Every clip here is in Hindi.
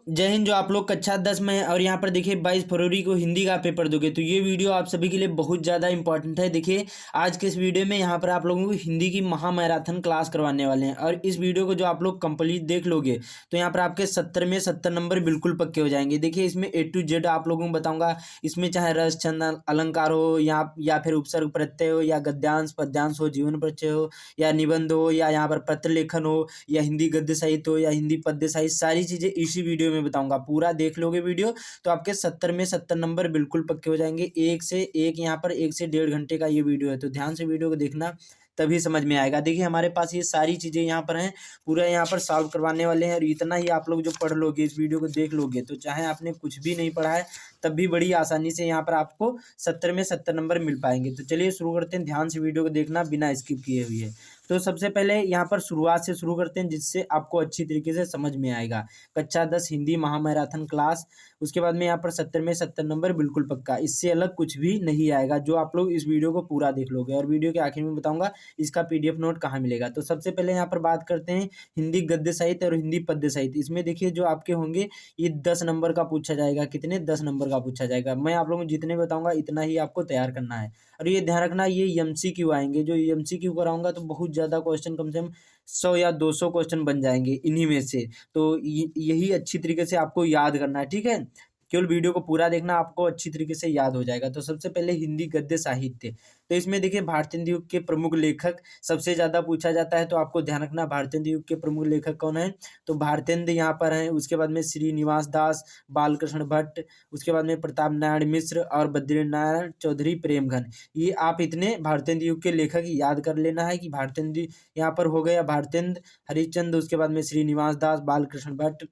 जय हिंद। जो आप लोग कक्षा 10 में हैं और यहाँ पर देखिए 22 फरवरी को हिंदी का पेपर दोगे, तो ये वीडियो आप सभी के लिए बहुत ज़्यादा इंपॉर्टेंट है। देखिए आज के इस वीडियो में यहाँ पर आप लोगों को हिंदी की महा मैराथन क्लास करवाने वाले हैं, और इस वीडियो को जो आप लोग कंप्लीट देख लोगे तो यहाँ पर आपके 70 में 70 नंबर बिल्कुल पक्के हो जाएंगे। देखिए इसमें A to Z आप लोगों को बताऊँगा। इसमें चाहे रस छंद अलंकार हो या फिर उपसर्ग प्रत्यय हो, या गद्यांश पद्यांश हो, जीवन परिचय हो, या निबंध हो, या यहाँ पर पत्र लेखन हो, या हिंदी गद्य साहित्य हो, या हिंदी पद्य साहित्य, सारी चीज़ें इसी वीडियो में बताऊंगा। पूरा देख लोगे वीडियो तो आपके 70 में 70 नंबर बिल्कुल पक्के हो जाएंगे। एक से एक यहाँ पर 1 से 1.5 घंटे का ये वीडियो है, तो ध्यान से वीडियो को देखना, तभी समझ में आएगा। देखिए हमारे पास ये सारी चीज़ें यहाँ पर हैं, पूरा यहाँ पर सॉल्व करवाने वाले हैं। और इतना ही आप लोग जो पढ़ लोगे, इस वीडियो को देख लोगे, तो चाहे आपने कुछ भी नहीं पढ़ा है तब भी बड़ी आसानी से यहाँ पर आपको 70 में 70 नंबर मिल पाएंगे। तो चलिए शुरू करते हैं। ध्यान से वीडियो को देखना बिना स्किप किए हुए। तो सबसे पहले यहाँ पर शुरुआत से शुरू करते हैं, जिससे आपको अच्छी तरीके से समझ में आएगा। कक्षा 10 हिंदी महामैराथन क्लास, उसके बाद में यहाँ पर 70 में 70 नंबर बिल्कुल पक्का, इससे अलग कुछ भी नहीं आएगा जो आप लोग इस वीडियो को पूरा देख लोगे। और वीडियो के आखिर में बताऊंगा इसका PDF नोट कहाँ मिलेगा। तो सबसे पहले यहाँ पर बात करते हैं हिंदी गद्य साहित्य और हिंदी पद्य साहित्य। इसमें देखिए जो आपके होंगे ये 10 नंबर का पूछा जाएगा। कितने? 10 नंबर का पूछा जाएगा। मैं आप लोगों को जितने बताऊंगा इतना ही आपको तैयार करना है। और ये ध्यान रखना, ये MCQ आएंगे। जो MCQ कराऊंगा तो बहुत ज़्यादा क्वेश्चन, कम से कम 100 या 200 क्वेश्चन बन जाएंगे इन्हीं में से। तो यही अच्छी तरीके से आपको याद करना है, ठीक है। केवल वीडियो को पूरा देखना, आपको अच्छी तरीके से याद हो जाएगा। तो सबसे पहले हिंदी गद्य साहित्य, तो इसमें देखिए भारतेंदु युग के प्रमुख लेखक सबसे ज़्यादा पूछा जाता है। तो आपको ध्यान रखना भारतेंदु युग के प्रमुख लेखक कौन है। तो भारतेंदु यहाँ पर हैं, उसके बाद में श्रीनिवास दास, बालकृष्ण भट्ट, उसके बाद में प्रताप नारायण मिश्र और बद्रीनारायण चौधरी प्रेमघन। ये आप इतने भारतेंदु युग के लेखक याद कर लेना है कि भारतेंदु यहाँ पर हो गया भारतेंदु हरिश्चंद्र, उसके बाद में श्रीनिवास दास, बालकृष्ण भट्ट,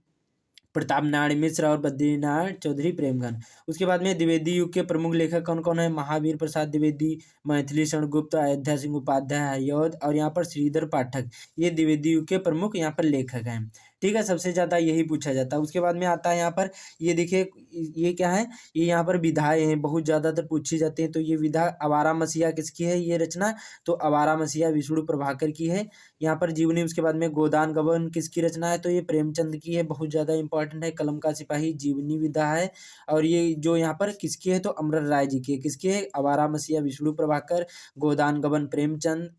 प्रताप नारायण मिश्र और बद्रीनारायण चौधरी प्रेमघन। उसके बाद में द्विवेदी युग के प्रमुख लेखक कौन कौन है। महावीर प्रसाद द्विवेदी, मैथिली शरण गुप्त, अयोध्या सिंह उपाध्याय, हरिऔध और यहाँ पर श्रीधर पाठक। ये द्विवेदी युग के प्रमुख यहाँ पर लेखक हैं, ठीक है। सबसे ज़्यादा यही पूछा जाता है। उसके बाद में आता है यहाँ पर, ये देखिए ये क्या है, ये यहाँ पर विधाएँ हैं, बहुत ज़्यादातर पूछी जाती हैं। तो ये विधा आवारा मसीहा किसकी है, ये रचना, तो आवारा मसीहा विष्णु प्रभाकर की है। यहाँ पर जीवनी, उसके बाद में गोदान गबन किसकी रचना है, तो ये प्रेमचंद की है, बहुत ज़्यादा इंपॉर्टेंट है। कलम का सिपाही जीवनी विधा है। और ये जो यहाँ पर किसकी है, तो अमर राय जी की है। किसकी है, आवारा मसीहा विष्णु प्रभाकर, गोदान गबन प्रेमचंद,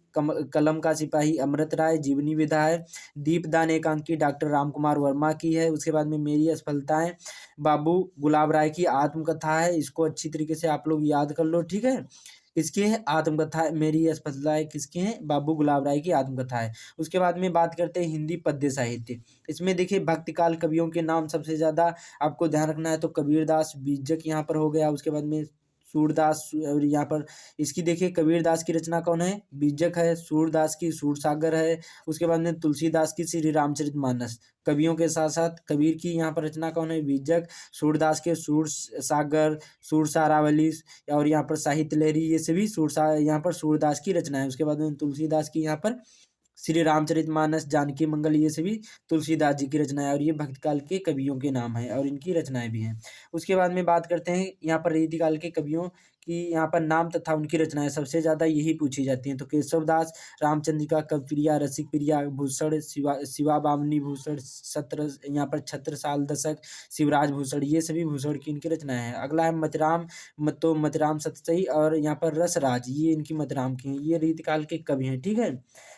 कलम का सिपाही अमृत राय, जीवनी विधा है। दीपदान एकांकी डॉक्टर राम कुमार वर्मा की है। उसके बाद में मेरी असफलताएं बाबू गुलाब राय की आत्मकथा है। इसको अच्छी तरीके से आप लोग याद कर लो, ठीक है। किसकी है, आत्मकथा मेरी असफलताएं किसकी है, बाबू गुलाब राय की आत्मकथा है। उसके बाद में बात करते हैं हिंदी पद्य साहित्य। इसमें देखिए भक्तिकाल कवियों के नाम सबसे ज़्यादा आपको ध्यान रखना है। तो कबीरदास बीजक यहाँ पर हो गया। उसके बाद में सूरदास, और यहाँ पर इसकी देखिए कबीरदास की रचना कौन है, बीजक है। सूरदास की सूरसागर है। उसके बाद में तुलसीदास की श्री रामचरितमानस। कवियों के साथ साथ कबीर की यहाँ पर रचना कौन है, बीजक। सूरदास के सूरसागर, सूरसारावली, और यहाँ पर साहित्य लहरी, ये सभी यहाँ पर सूरदास की रचना है। उसके बाद में तुलसीदास की यहाँ पर श्री रामचरितमानस, जानकी मंगल, ये सभी तुलसीदास जी की रचनाएं, और ये भक्तकाल के कवियों के नाम हैं और इनकी रचनाएं भी हैं। उसके बाद में बात करते हैं यहाँ पर रीतिकाल के कवियों की यहाँ पर नाम तथा उनकी रचनाएं सबसे ज़्यादा यही पूछी जाती हैं। तो केशवदास, रामचंद्रिका, कविप्रिया, रसिक प्रिया, भूषण, शिवा बामनी भूषण, सत्र यहाँ पर छत्रसाल दशक, शिवराज भूषण, ये सभी भूषण की इनकी रचनाएं हैं। अगला है मतिराम सतसई और यहाँ पर रसराज, ये इनकी मतिराम की हैं। ये रीतिकाल के कवि हैं, ठीक है।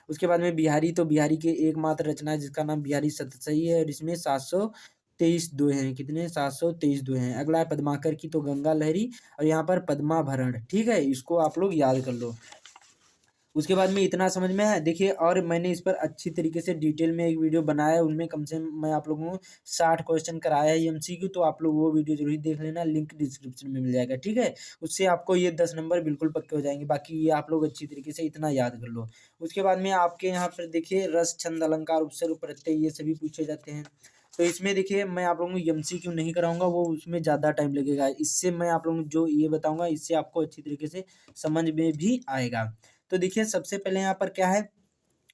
उसके बाद में बिहारी, तो बिहारी के एकमात्र रचना है जिसका नाम बिहारी सतसई है, और इसमें 723 दोहे हैं। कितने? 723 दोहे हैं। अगला है पद्माकर की, तो गंगा लहरी और यहाँ पर पद्माभरण, ठीक है। इसको आप लोग याद कर लो। उसके बाद में इतना समझ में है। देखिए और मैंने इस पर अच्छी तरीके से डिटेल में एक वीडियो बनाया है, उनमें कम से कम मैं आप लोगों को 60 क्वेश्चन कराया है MCQ। तो आप लोग वो वीडियो जरूर देख लेना, लिंक डिस्क्रिप्शन में मिल जाएगा, ठीक है। उससे आपको ये 10 नंबर बिल्कुल पक्के हो जाएंगे। बाकी ये आप लोग अच्छी तरीके से इतना याद कर लो। उसके बाद में आपके यहाँ पर देखिए रस छंद अलंकार उपसर्ग प्रत्यय, ये सभी पूछे जाते हैं। तो इसमें देखिए मैं आप लोगों को MCQ नहीं कराऊंगा, वो उसमें ज़्यादा टाइम लगेगा। इससे मैं आप लोगों को जो ये बताऊंगा, इससे आपको अच्छी तरीके से समझ में भी आएगा। तो देखिए सबसे पहले यहाँ पर क्या है,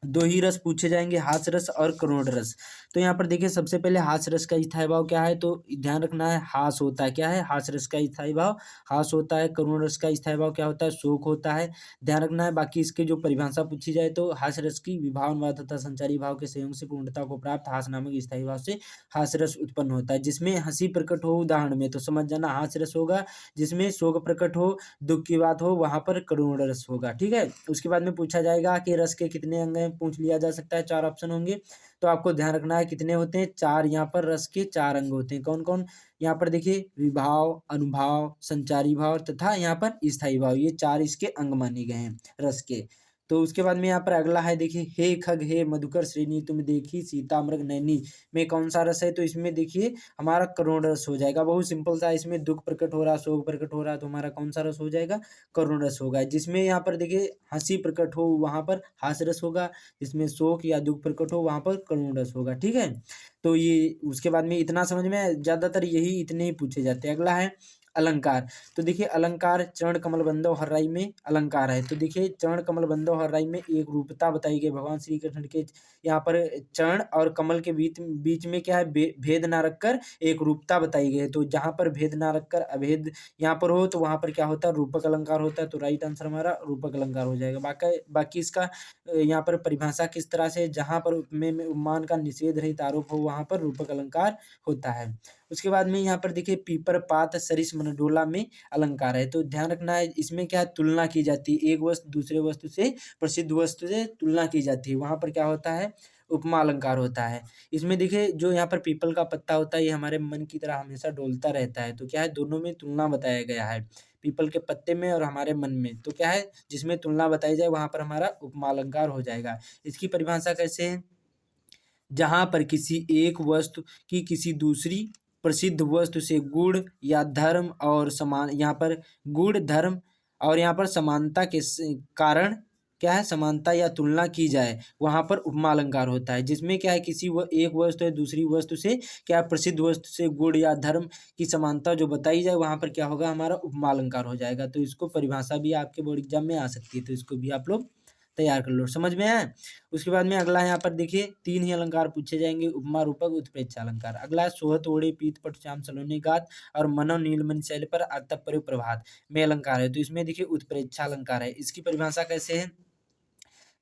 दो ही रस पूछे जाएंगे, हास्य रस और करुण रस। तो यहाँ पर देखिए सबसे पहले हास्य रस का स्थायी भाव क्या है, तो ध्यान रखना है हास होता है, क्या है हास्य रस का स्थायी भाव हास होता है। करुण रस का स्थायी भाव क्या होता है, शोक होता है, ध्यान रखना है। बाकी इसके जो परिभाषा पूछी जाए तो हास्य रस की विभावनवाद तथा संचारी भाव के संयोग से पूर्णता को प्राप्त हास नामक स्थायी भाव से हास्य रस उत्पन्न होता है, जिसमें हंसी प्रकट हो उदाहरण में तो समझ जाना हास्य रस होगा, जिसमें शोक प्रकट हो दुख की बात हो वहां पर करुण रस होगा। ठीक है, उसके बाद में पूछा जाएगा कि रस के कितने अंग हैं, पूछ लिया जा सकता है, चार ऑप्शन होंगे। तो आपको ध्यान रखना है कितने होते हैं, चार। यहाँ पर रस के चार अंग होते हैं, कौन कौन, यहाँ पर देखिए विभाव, अनुभाव, संचारी भाव तथा यहाँ पर स्थायी भाव, ये चार इसके अंग माने गए हैं रस के। तो उसके बाद में यहाँ पर अगला है देखिए, हे खग हे मधुकर श्रेणी तुम देखी सीता मृग नैनी में कौन सा रस है, तो इसमें देखिए हमारा करुण रस हो जाएगा। बहुत सिंपल सा, इसमें दुख प्रकट हो रहा, शोक प्रकट हो रहा, तो हमारा कौन सा रस हो जाएगा, करुण रस होगा। जिसमें यहाँ पर देखिए हंसी प्रकट हो वहां पर हास्य रस होगा, जिसमें शोक या दुख प्रकट हो वहां पर करुण रस होगा। ठीक है, तो ये उसके बाद में इतना समझ में, ज्यादातर यही इतने ही पूछे जाते हैं। अगला है अलंकार। तो देखिए अलंकार चरण कमल बंदो हर राई में अलंकार है। तो देखिए चरण कमल बंदो हर राई में एक रूपता बताई गई भगवान श्री कृष्ण के, यहाँ पर चरण और कमल के बीच बीच में क्या है, भेद ना रखकर एक रूपता बताई गई है। तो जहां पर भेद ना रखकर अभेद यहाँ पर हो तो वहां पर क्या होता है, रूपक अलंकार होता है। तो राइट आंसर हमारा रूपक अलंकार हो जाएगा। बाकी इसका यहाँ पर परिभाषा किस तरह से, जहां पर उपमेय में उपमान का निषेध रहित आरोप हो वहां पर रूपक अलंकार होता है। उसके बाद में यहाँ पर देखिए पीपर पात सरिस मनडोला में अलंकार है। तो ध्यान रखना है इसमें क्या है, तुलना की जाती है, एक वस्तु दूसरे वस्तु से, प्रसिद्ध वस्तु से तुलना की जाती है, वहां पर क्या होता है, उपमा अलंकार होता है। इसमें देखिए जो यहाँ पर पीपल का पत्ता होता है ये हमारे मन की तरह हमेशा डोलता रहता है। तो क्या है, दोनों में तुलना बताया गया है, पीपल के पत्ते में और हमारे मन में। तो क्या है, जिसमें तुलना बताई जाए वहां पर हमारा उपमा अलंकार हो जाएगा। इसकी परिभाषा कैसे है, जहां पर किसी एक वस्तु की किसी दूसरी प्रसिद्ध वस्तु से गुण या धर्म और समान, यहाँ पर गुण धर्म और यहाँ पर समानता के कारण क्या है, समानता या तुलना की जाए वहां पर उपमा अलंकार होता है। जिसमें क्या है, किसी एक वस्तु है दूसरी वस्तु से क्या है, प्रसिद्ध वस्तु से गुण या धर्म की समानता जो बताई जाए वहां पर क्या होगा, हमारा उपमा अलंकार हो जाएगा। तो इसको परिभाषा भी आपके बोर्ड एग्जाम में आ सकती है, तो इसको भी आप लोग तैयार कर लो, समझ में आया। उसके बाद में अगला यहाँ पर देखिए तीन ही अलंकार पूछे जाएंगे, उपमा रूपक उत्प्रेक्षा अलंकार। अगला है सोहत ओढ़े पीत पट श्याम सलोनी गात और मनो नीलमणि शैल पर तत्पर प्रभात में अलंकार है। तो इसमें देखिए उत्प्रेक्षा अलंकार है। इसकी परिभाषा कैसे है,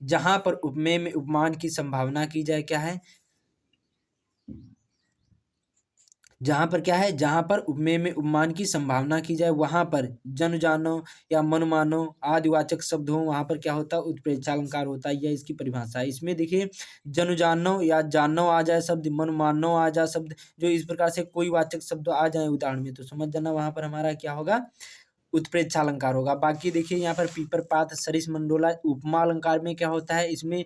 जहां पर उपमेय में उपमान की संभावना की जाए, क्या है, जहां पर क्या है, जहां पर उपमेय में उपमान की संभावना की जाए वहां पर जन जानो या मन मानो आदिवाचक शब्द हो वहां पर क्या होता है, उत्प्रेक्षा अलंकार होता है। यह इसकी परिभाषा है। इसमें देखिए जन जानो या जानो आ जाए शब्द, मन मानो आ जाए शब्द, जो इस प्रकार से कोई वाचक शब्द आ जाए उदाहरण में तो समझ जाना वहां पर हमारा क्या होगा, उत्प्रेक्षा अलंकार होगा। बाकी देखिए यहाँ पर पीपर पात सरिस मंडोला उपमा अलंकार में क्या होता है, इसमें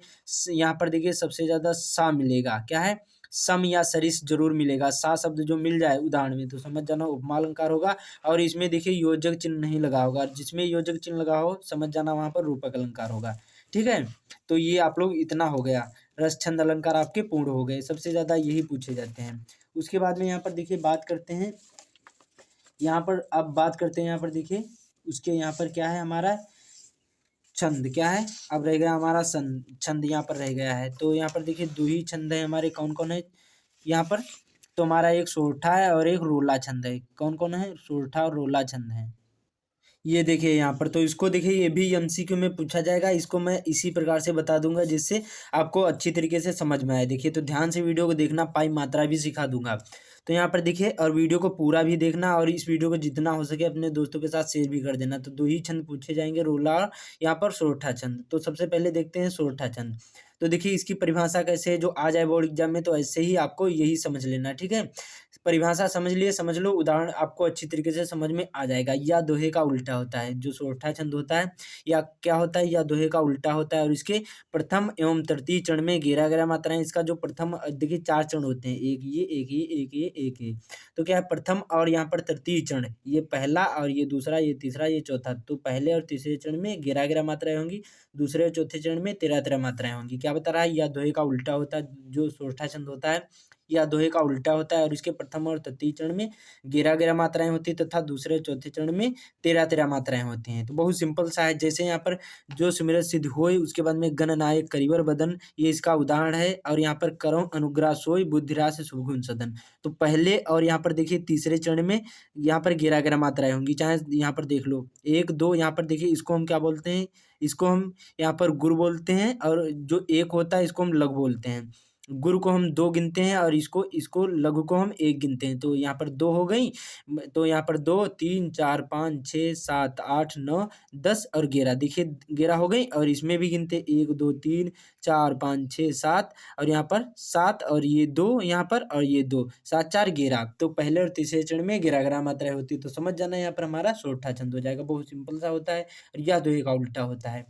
यहाँ पर देखिए सबसे ज्यादा सा मिलेगा, क्या है, सम या सरिस जरूर मिलेगा, सा शब्द जो मिल जाए उदाहरण में तो समझ जाना उपमा अलंकार होगा। और इसमें देखिए योजक चिन्ह नहीं लगा होगा, जिसमें योजक चिन्ह लगा हो समझ जाना वहां पर रूपक अलंकार होगा। ठीक है, तो ये आप लोग इतना हो गया, रस छंद अलंकार आपके पूर्ण हो गए, सबसे ज्यादा यही पूछे जाते हैं। उसके बाद में यहाँ पर देखिए बात करते हैं, यहाँ पर अब बात करते हैं, यहाँ पर देखिए उसके यहाँ पर क्या है, हमारा छंद क्या है, अब रह गया हमारा छंद यहाँ पर रह गया है। तो यहाँ पर देखिए दो ही छंद है हमारे, कौन कौन है यहाँ पर, तो हमारा एक सोरठा है और एक रोला छंद है। कौन कौन है, सोरठा और रोला छंद है। ये देखिए यहाँ पर, तो इसको देखिए ये भी एमसीक्यू में पूछा जाएगा, इसको मैं इसी प्रकार से बता दूंगा जिससे आपको अच्छी तरीके से समझ में आए। देखिए तो ध्यान से वीडियो को देखना, पाई मात्रा भी सिखा दूंगा। तो यहाँ पर देखिए और वीडियो को पूरा भी देखना और इस वीडियो को जितना हो सके अपने दोस्तों के साथ शेयर भी कर देना। तो दो ही छंद पूछे जाएंगे, रोला और यहाँ पर सोरठा छंद। तो सबसे पहले देखते हैं सोरठा छंद। तो देखिए इसकी परिभाषा कैसे है, जो आ जाए बोर्ड एग्जाम में तो ऐसे ही आपको यही समझ लेना। ठीक है, परिभाषा समझ लिए, समझ लो, उदाहरण आपको अच्छी तरीके से समझ में आ जाएगा। या दोहे का उल्टा होता है, जो सोरठा छंद होता है या क्या होता है, या दोहे का उल्टा होता है। और इसके प्रथम एवं तृतीय चरण में 11 मात्राएं, इसका जो प्रथम देखिए 4 चरण होते हैं, एक ये एक ये एक ये एक ये। तो क्या है, प्रथम और यहाँ पर तृतीय चरण, ये पहला और ये दूसरा, ये तीसरा, ये चौथा। तो पहले और तीसरे चरण में 11 मात्राएं होंगी, दूसरे और चौथे चरण में 13 मात्राएं होंगी। क्या बता रहा है, या दोहे का उल्टा होता है, जो सोरठा छंद होता है या दोहे का उल्टा होता है और इसके प्रथम और तृतीय चरण में 11-11 मात्राएं होती है तथा दूसरे चौथे चरण में 13-13 मात्राएं होती हैं। तो बहुत सिंपल सा है, जैसे यहाँ पर जो सुमिरत सिद्ध होय उसके बाद में गणनायक करिवर बदन, ये इसका उदाहरण है। और यहाँ पर करो अनुग्रह सोय बुद्धिरास शुभ गुण सदन। तो पहले और यहाँ पर देखिए तीसरे चरण में यहाँ पर 11-11 मात्राएं होंगी, चाहे यहाँ पर देख लो 1-2, यहाँ पर देखिए इसको हम क्या बोलते हैं, इसको हम यहाँ पर गुरु बोलते हैं और जो एक होता है इसको हम लघु बोलते हैं। गुरु को हम 2 गिनते हैं और इसको इसको लघु को हम 1 गिनते हैं। तो यहाँ पर 2 हो गई, तो यहाँ पर 2 3 4 5 6 7 8 9 10 और 11, देखिए 11 हो गई। और इसमें भी गिनते 1 2 3 4 5 6 7 और यहाँ पर 7 और ये 2 यहाँ पर और ये 2 7 4 11। तो पहले और तीसरे चरण में 11-11 मात्राएं होती है। तो समझ जाना यहाँ पर हमारा सोरठा छंद हो जाएगा। बहुत सिंपल सा होता है और यह दोहे का उल्टा होता है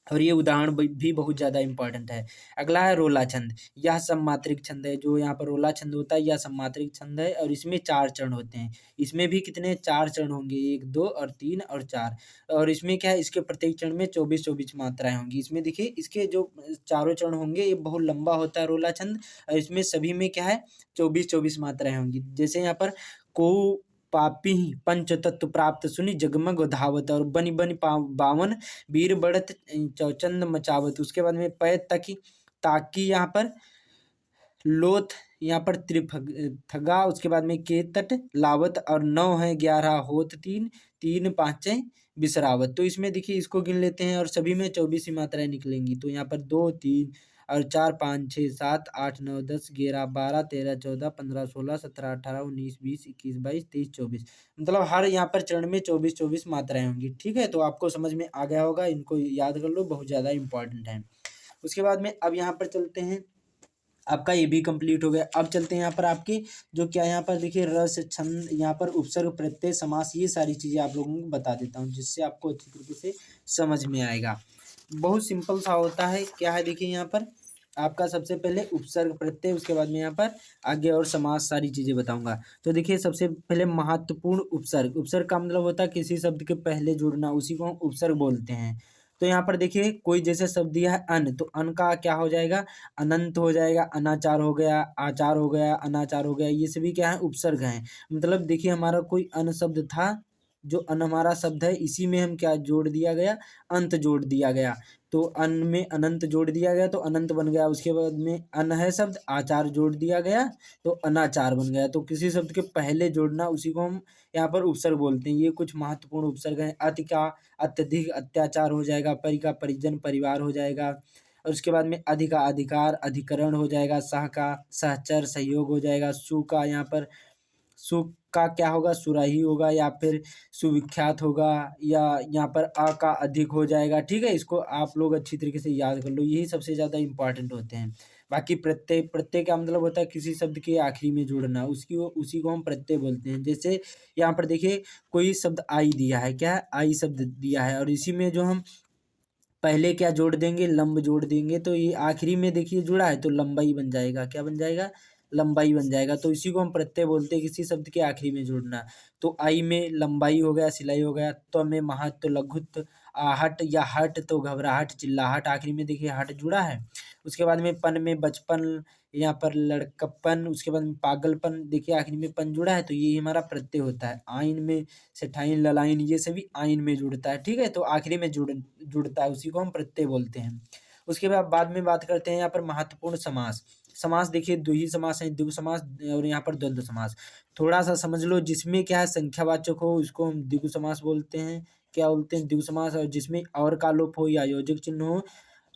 और ये उदाहरण भी बहुत ज़्यादा इंपॉर्टेंट है। अगला है रोला छंद। यह सममात्रिक छंद है। जो यहाँ पर रोला छंद होता है यह सममात्रिक छंद है और इसमें 4 चरण होते हैं। इसमें भी कितने 4 चरण होंगे, 1 2 और 3 और 4। और इसमें क्या है, इसके प्रत्येक चरण में 24-24 मात्राएं होंगी। इसमें देखिए इसके जो चारों चरण होंगे ये बहुत लंबा होता है रोला छंद और इसमें सभी में क्या है 24-24 मात्राएं होंगी। जैसे यहाँ पर को पापी पंच तत्व प्राप्त सुनि जगमग धावत और बनि बनि बावन वीर बढ़त चौचंद मचावत। उसके बाद में पै तकी ताकि यहाँ पर लोथ, यहाँ पर त्रिफगा, उसके बाद में के तट लावत और 9 है 11 होत 3 3 5 बिसरावत। तो इसमें देखिए इसको गिन लेते हैं और सभी में 24 ही मात्राएं निकलेंगी। तो यहाँ पर 2 3 और 4 5 6 7 8 9 10 11 12 13 14 15 16 17 18 19 20 21 22 23 24, मतलब हर यहाँ पर चरण में 24-24 मात्राएं होंगी। ठीक है, तो आपको समझ में आ गया होगा, इनको याद कर लो, बहुत ज़्यादा इंपॉर्टेंट है। उसके बाद में अब यहाँ पर चलते हैं, आपका ये भी कंप्लीट हो गया। अब चलते हैं यहाँ पर आपके जो क्या यहाँ पर देखिए रस छंद, यहाँ पर उपसर्ग प्रत्यय समास, ये सारी चीज़ें आप लोगों को बता देता हूँ जिससे आपको अच्छी तरीके से समझ में आएगा। बहुत सिंपल सा होता है, क्या है देखिए यहाँ पर आपका सबसे पहले उपसर्ग प्रत्यय, उसके बाद में यहाँ पर आगे और समास सारी चीज़ें बताऊंगा। तो देखिए सबसे पहले महत्वपूर्ण उपसर्ग। उपसर्ग का मतलब होता है किसी शब्द के पहले जुड़ना, उसी को हम उपसर्ग बोलते हैं। तो यहाँ पर देखिए कोई जैसे शब्द दिया है अन, तो अन का क्या हो जाएगा, अनंत हो जाएगा, अनाचार हो गया, आचार हो गया, अनाचार हो गया, ये सभी क्या है उपसर्ग हैं। मतलब देखिए हमारा कोई अन शब्द था, जो अन हमारा शब्द है इसी में हम क्या जोड़ दिया गया, अंत जोड़ दिया गया। तो अन में अनंत जोड़ दिया गया तो अनंत बन गया। उसके बाद में अन है शब्द, आचार जोड़ दिया गया तो अनाचार बन गया। तो किसी शब्द के पहले जोड़ना उसी को हम यहाँ पर उपसर्ग बोलते हैं। ये कुछ महत्वपूर्ण उपसर्ग हैं। अति का अत्यधिक, अत्याचार हो जाएगा, परि का परिजन परिवार हो जाएगा, और उसके बाद में अधि का अधिकार अधिकरण हो जाएगा, सह का सहचर सहयोग हो जाएगा, सु का यहाँ पर सु का क्या होगा, सुराही होगा या फिर सुविख्यात होगा, या यहाँ पर अ का अधिक हो जाएगा। ठीक है, इसको आप लोग अच्छी तरीके से याद कर लो, यही सबसे ज़्यादा इंपॉर्टेंट होते हैं। बाकी प्रत्यय, प्रत्यय का मतलब होता है किसी शब्द के आखिरी में जुड़ना, उसी को हम प्रत्यय बोलते हैं। जैसे यहाँ पर देखिए कोई शब्द आई दिया है, क्या है, आई शब्द दिया है और इसी में जो हम पहले क्या जोड़ देंगे, लंब जोड़ देंगे, तो ये आखिरी में देखिए जुड़ा है तो लंबाई बन जाएगा। क्या बन जाएगा, लंबाई बन जाएगा। तो इसी को हम प्रत्यय बोलते हैं, किसी शब्द के आखिरी में जोड़ना। तो आई में लंबाई हो गया, सिलाई हो गया, तो में महत्व, लघुत्व, आहट या हट तो घबराहट चिल्लाहट, आखिरी में देखिए हट जुड़ा है। उसके बाद में पन में बचपन, यहाँ पर लड़कपन, उसके बाद में पागलपन, देखिए आखिरी में पन जुड़ा है तो ये हमारा प्रत्यय होता है। आइन में सेठाइन ललाइन, ये सभी आइन में जुड़ता है। ठीक है, तो आखिरी में जुड़ता है, उसी को हम प्रत्यय बोलते हैं। उसके बाद में बात करते हैं यहाँ पर महत्वपूर्ण समास। समास देखिए दो ही समास है, द्विगु समास और यहाँ पर द्वंद्व समास। थोड़ा सा समझ लो, जिसमें क्या है संख्यावाचक हो उसको हम द्विगु समास बोलते हैं। क्या बोलते हैं, द्विगु समास। और जिसमें और का लोप हो या योजक चिन्ह हो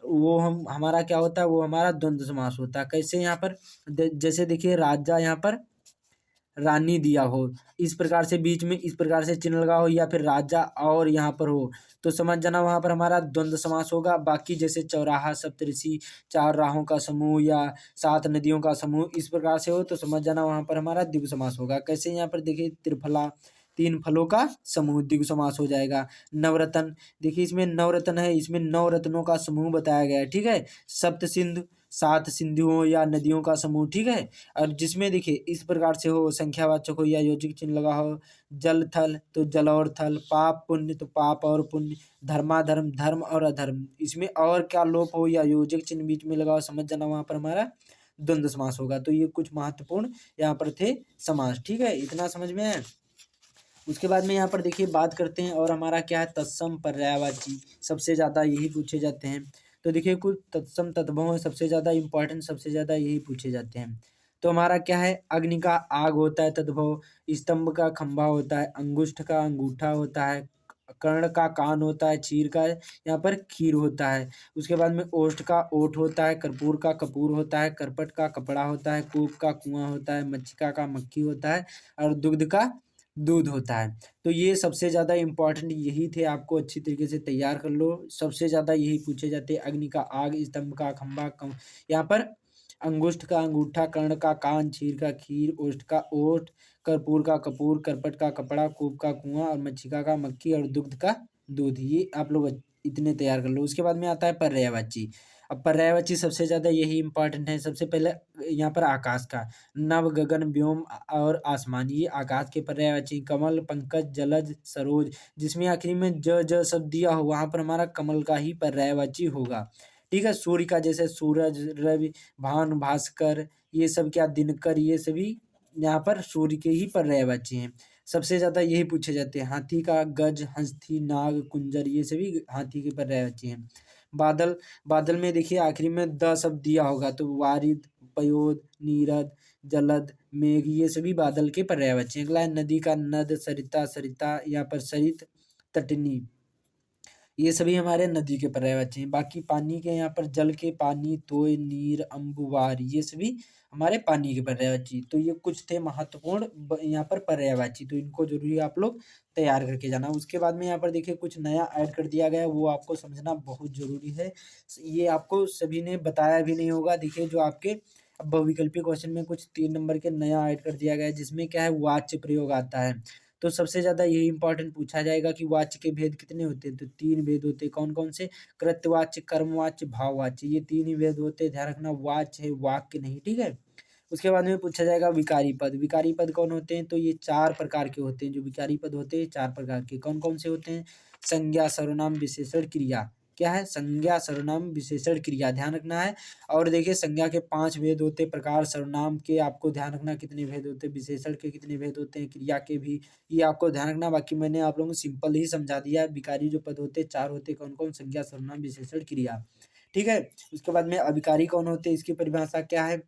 वो हम हमारा क्या होता है, वो हमारा द्वंद्व समास होता है। कैसे, यहाँ पर जैसे देखिए राजा यहाँ पर रानी दिया हो, इस प्रकार से बीच में इस प्रकार से चिन्ह लगा हो, या फिर राजा और यहाँ पर हो, तो समझ जाना वहाँ पर हमारा द्वंद्व समास होगा। बाकी जैसे चौराहा, सप्तऋषि, 4 राहों का समूह या 7 नदियों का समूह, इस प्रकार से हो तो समझ जाना वहाँ पर हमारा द्विगु समास होगा। कैसे, यहाँ पर देखिए त्रिफला, 3 फलों का समूह, द्विगु समास हो जाएगा। नवरत्न, देखिए इसमें नवरत्न है, इसमें 9 रत्नों का समूह बताया गया है। ठीक है, सप्त सिंधु, 7 सिंधुओं या नदियों का समूह। ठीक है, और जिसमें देखिए इस प्रकार से हो, संख्यावाचक हो या योजिक चिन्ह लगा हो, जल थल तो जल और थल, पाप पुण्य तो पाप और पुण्य, धर्माधर्म धर्म और अधर्म, इसमें और क्या लोप हो या योजिक चिन्ह बीच में लगा हो, समझ जाना वहाँ पर हमारा द्वंद्व समास होगा। तो ये कुछ महत्वपूर्ण यहाँ पर थे समास। ठीक है, इतना समझ में है। उसके बाद में यहाँ पर देखिए बात करते हैं, और हमारा क्या है, तत्सम पर्यायवाची सबसे ज़्यादा यही पूछे जाते हैं। तो देखिए कुछ तत्सम तद्भव सबसे ज़्यादा इंपॉर्टेंट, सबसे ज़्यादा यही पूछे जाते हैं। तो हमारा क्या है, अग्नि का आग होता है तद्भव, स्तंभ का खंभा होता है, अंगुष्ठ का अंगूठा होता है, कर्ण का कान होता है, चीर का यहाँ पर खीर होता है। उसके बाद में ओष्ठ का ओठ होता है, कर्पूर का कपूर होता है, करपट का कपड़ा होता है, कूप का कुआं होता है, मच्छिका का मक्खी होता है, और दुग्ध का दूध होता है। तो ये सबसे ज़्यादा इम्पोर्टेंट यही थे, आपको अच्छी तरीके से तैयार कर लो। सबसे ज़्यादा यही पूछे जाते हैं, अग्नि का आग, स्तंभ का खंभा, यहाँ पर अंगुष्ठ का अंगूठा, कर्ण का कान, चीर का खीर, ओष्ठ का ओठ, कर्पूर का कपूर, करपट का कपड़ा, कूप का कुआं, और मच्छिका का मक्खी, और दुग्ध का दूध। ये आप लोग इतने तैयार कर लो। उसके बाद में आता है पर्यायवाची। अब पर्यायवाची सबसे ज़्यादा यही इंपॉर्टेंट है। सबसे पहले यहाँ पर आकाश का, नभ, गगन, व्योम और आसमान, ये आकाश के पर्यायवाची। कमल, पंकज, जलज, सरोज, जिसमें आखिरी में ज शब्द दिया हो वहाँ पर हमारा कमल का ही पर्यायवाची होगा। ठीक है, सूर्य का जैसे सूरज, रवि, भानु, भास्कर, ये सब क्या, दिनकर, ये सभी यहाँ पर सूर्य के ही पर्यायवाची हैं। सबसे ज़्यादा यही पूछे जाते हैं। हाथी का गज, हंसती, नाग, कुंजर, ये सभी हाथी के पर्यायवाची हैं। बादल, बादल में देखिए आखिरी में द शब्द दिया होगा, तो वारिद, पयोद, नीरद, जलद, मेघ, ये सभी बादल के पर्यायवाची हैं। अगला है नदी का नद, सरिता, सरिता, यहाँ पर सरित, तटनी, ये सभी हमारे नदी के पर्यायवाची हैं। बाकी पानी के यहाँ पर जल के पानी, तोय, नीर, अम्बुवार, ये सभी हमारे पानी के पर्यायवाची। तो ये कुछ थे महत्वपूर्ण यहाँ पर पर्यायवाची, तो इनको जरूरी आप लोग तैयार करके जाना। उसके बाद में यहाँ पर देखिए कुछ नया ऐड कर दिया गया है, वो आपको समझना बहुत जरूरी है। ये आपको सभी ने बताया भी नहीं होगा। देखिए जो आपके बहुविकल्पी क्वेश्चन में कुछ 3 नंबर के नया ऐड कर दिया गया है, जिसमें क्या है, वाच्य प्रयोग आता है। तो सबसे ज़्यादा यही इंपॉर्टेंट पूछा जाएगा कि वाच्य के भेद कितने होते हैं। तो 3 भेद होते हैं। कौन कौन से, कृत्यवाच्य, कर्मवाच्य, भाववाच्य, ये 3 ही भेद होते हैं। ध्यान रखना, वाच्य है, वाक्य नहीं। ठीक है, उसके बाद में पूछा जाएगा विकारी पद। विकारी पद कौन होते हैं, तो ये 4 प्रकार के होते हैं। जो विकारी पद होते हैं 4 प्रकार के, कौन कौन से होते हैं, संज्ञा, सर्वनाम, विशेषण, क्रिया। क्या है, संज्ञा, सर्वनाम, विशेषण, क्रिया, ध्यान रखना है। और देखिए संज्ञा के 5 भेद होते प्रकार, सर्वनाम के आपको ध्यान रखना कितने भेद होते हैं, विशेषण के कितने भेद होते हैं, क्रिया के भी ये आपको ध्यान रखना। बाकी मैंने आप लोगों को सिंपल ही समझा दिया। विकारी जो पद होते हैं 4 होते हैं, कौन कौन, संज्ञा, सर्वनाम, विशेषण, क्रिया। ठीक है, उसके बाद में अविकारी कौन होते हैं, इसकी परिभाषा क्या है।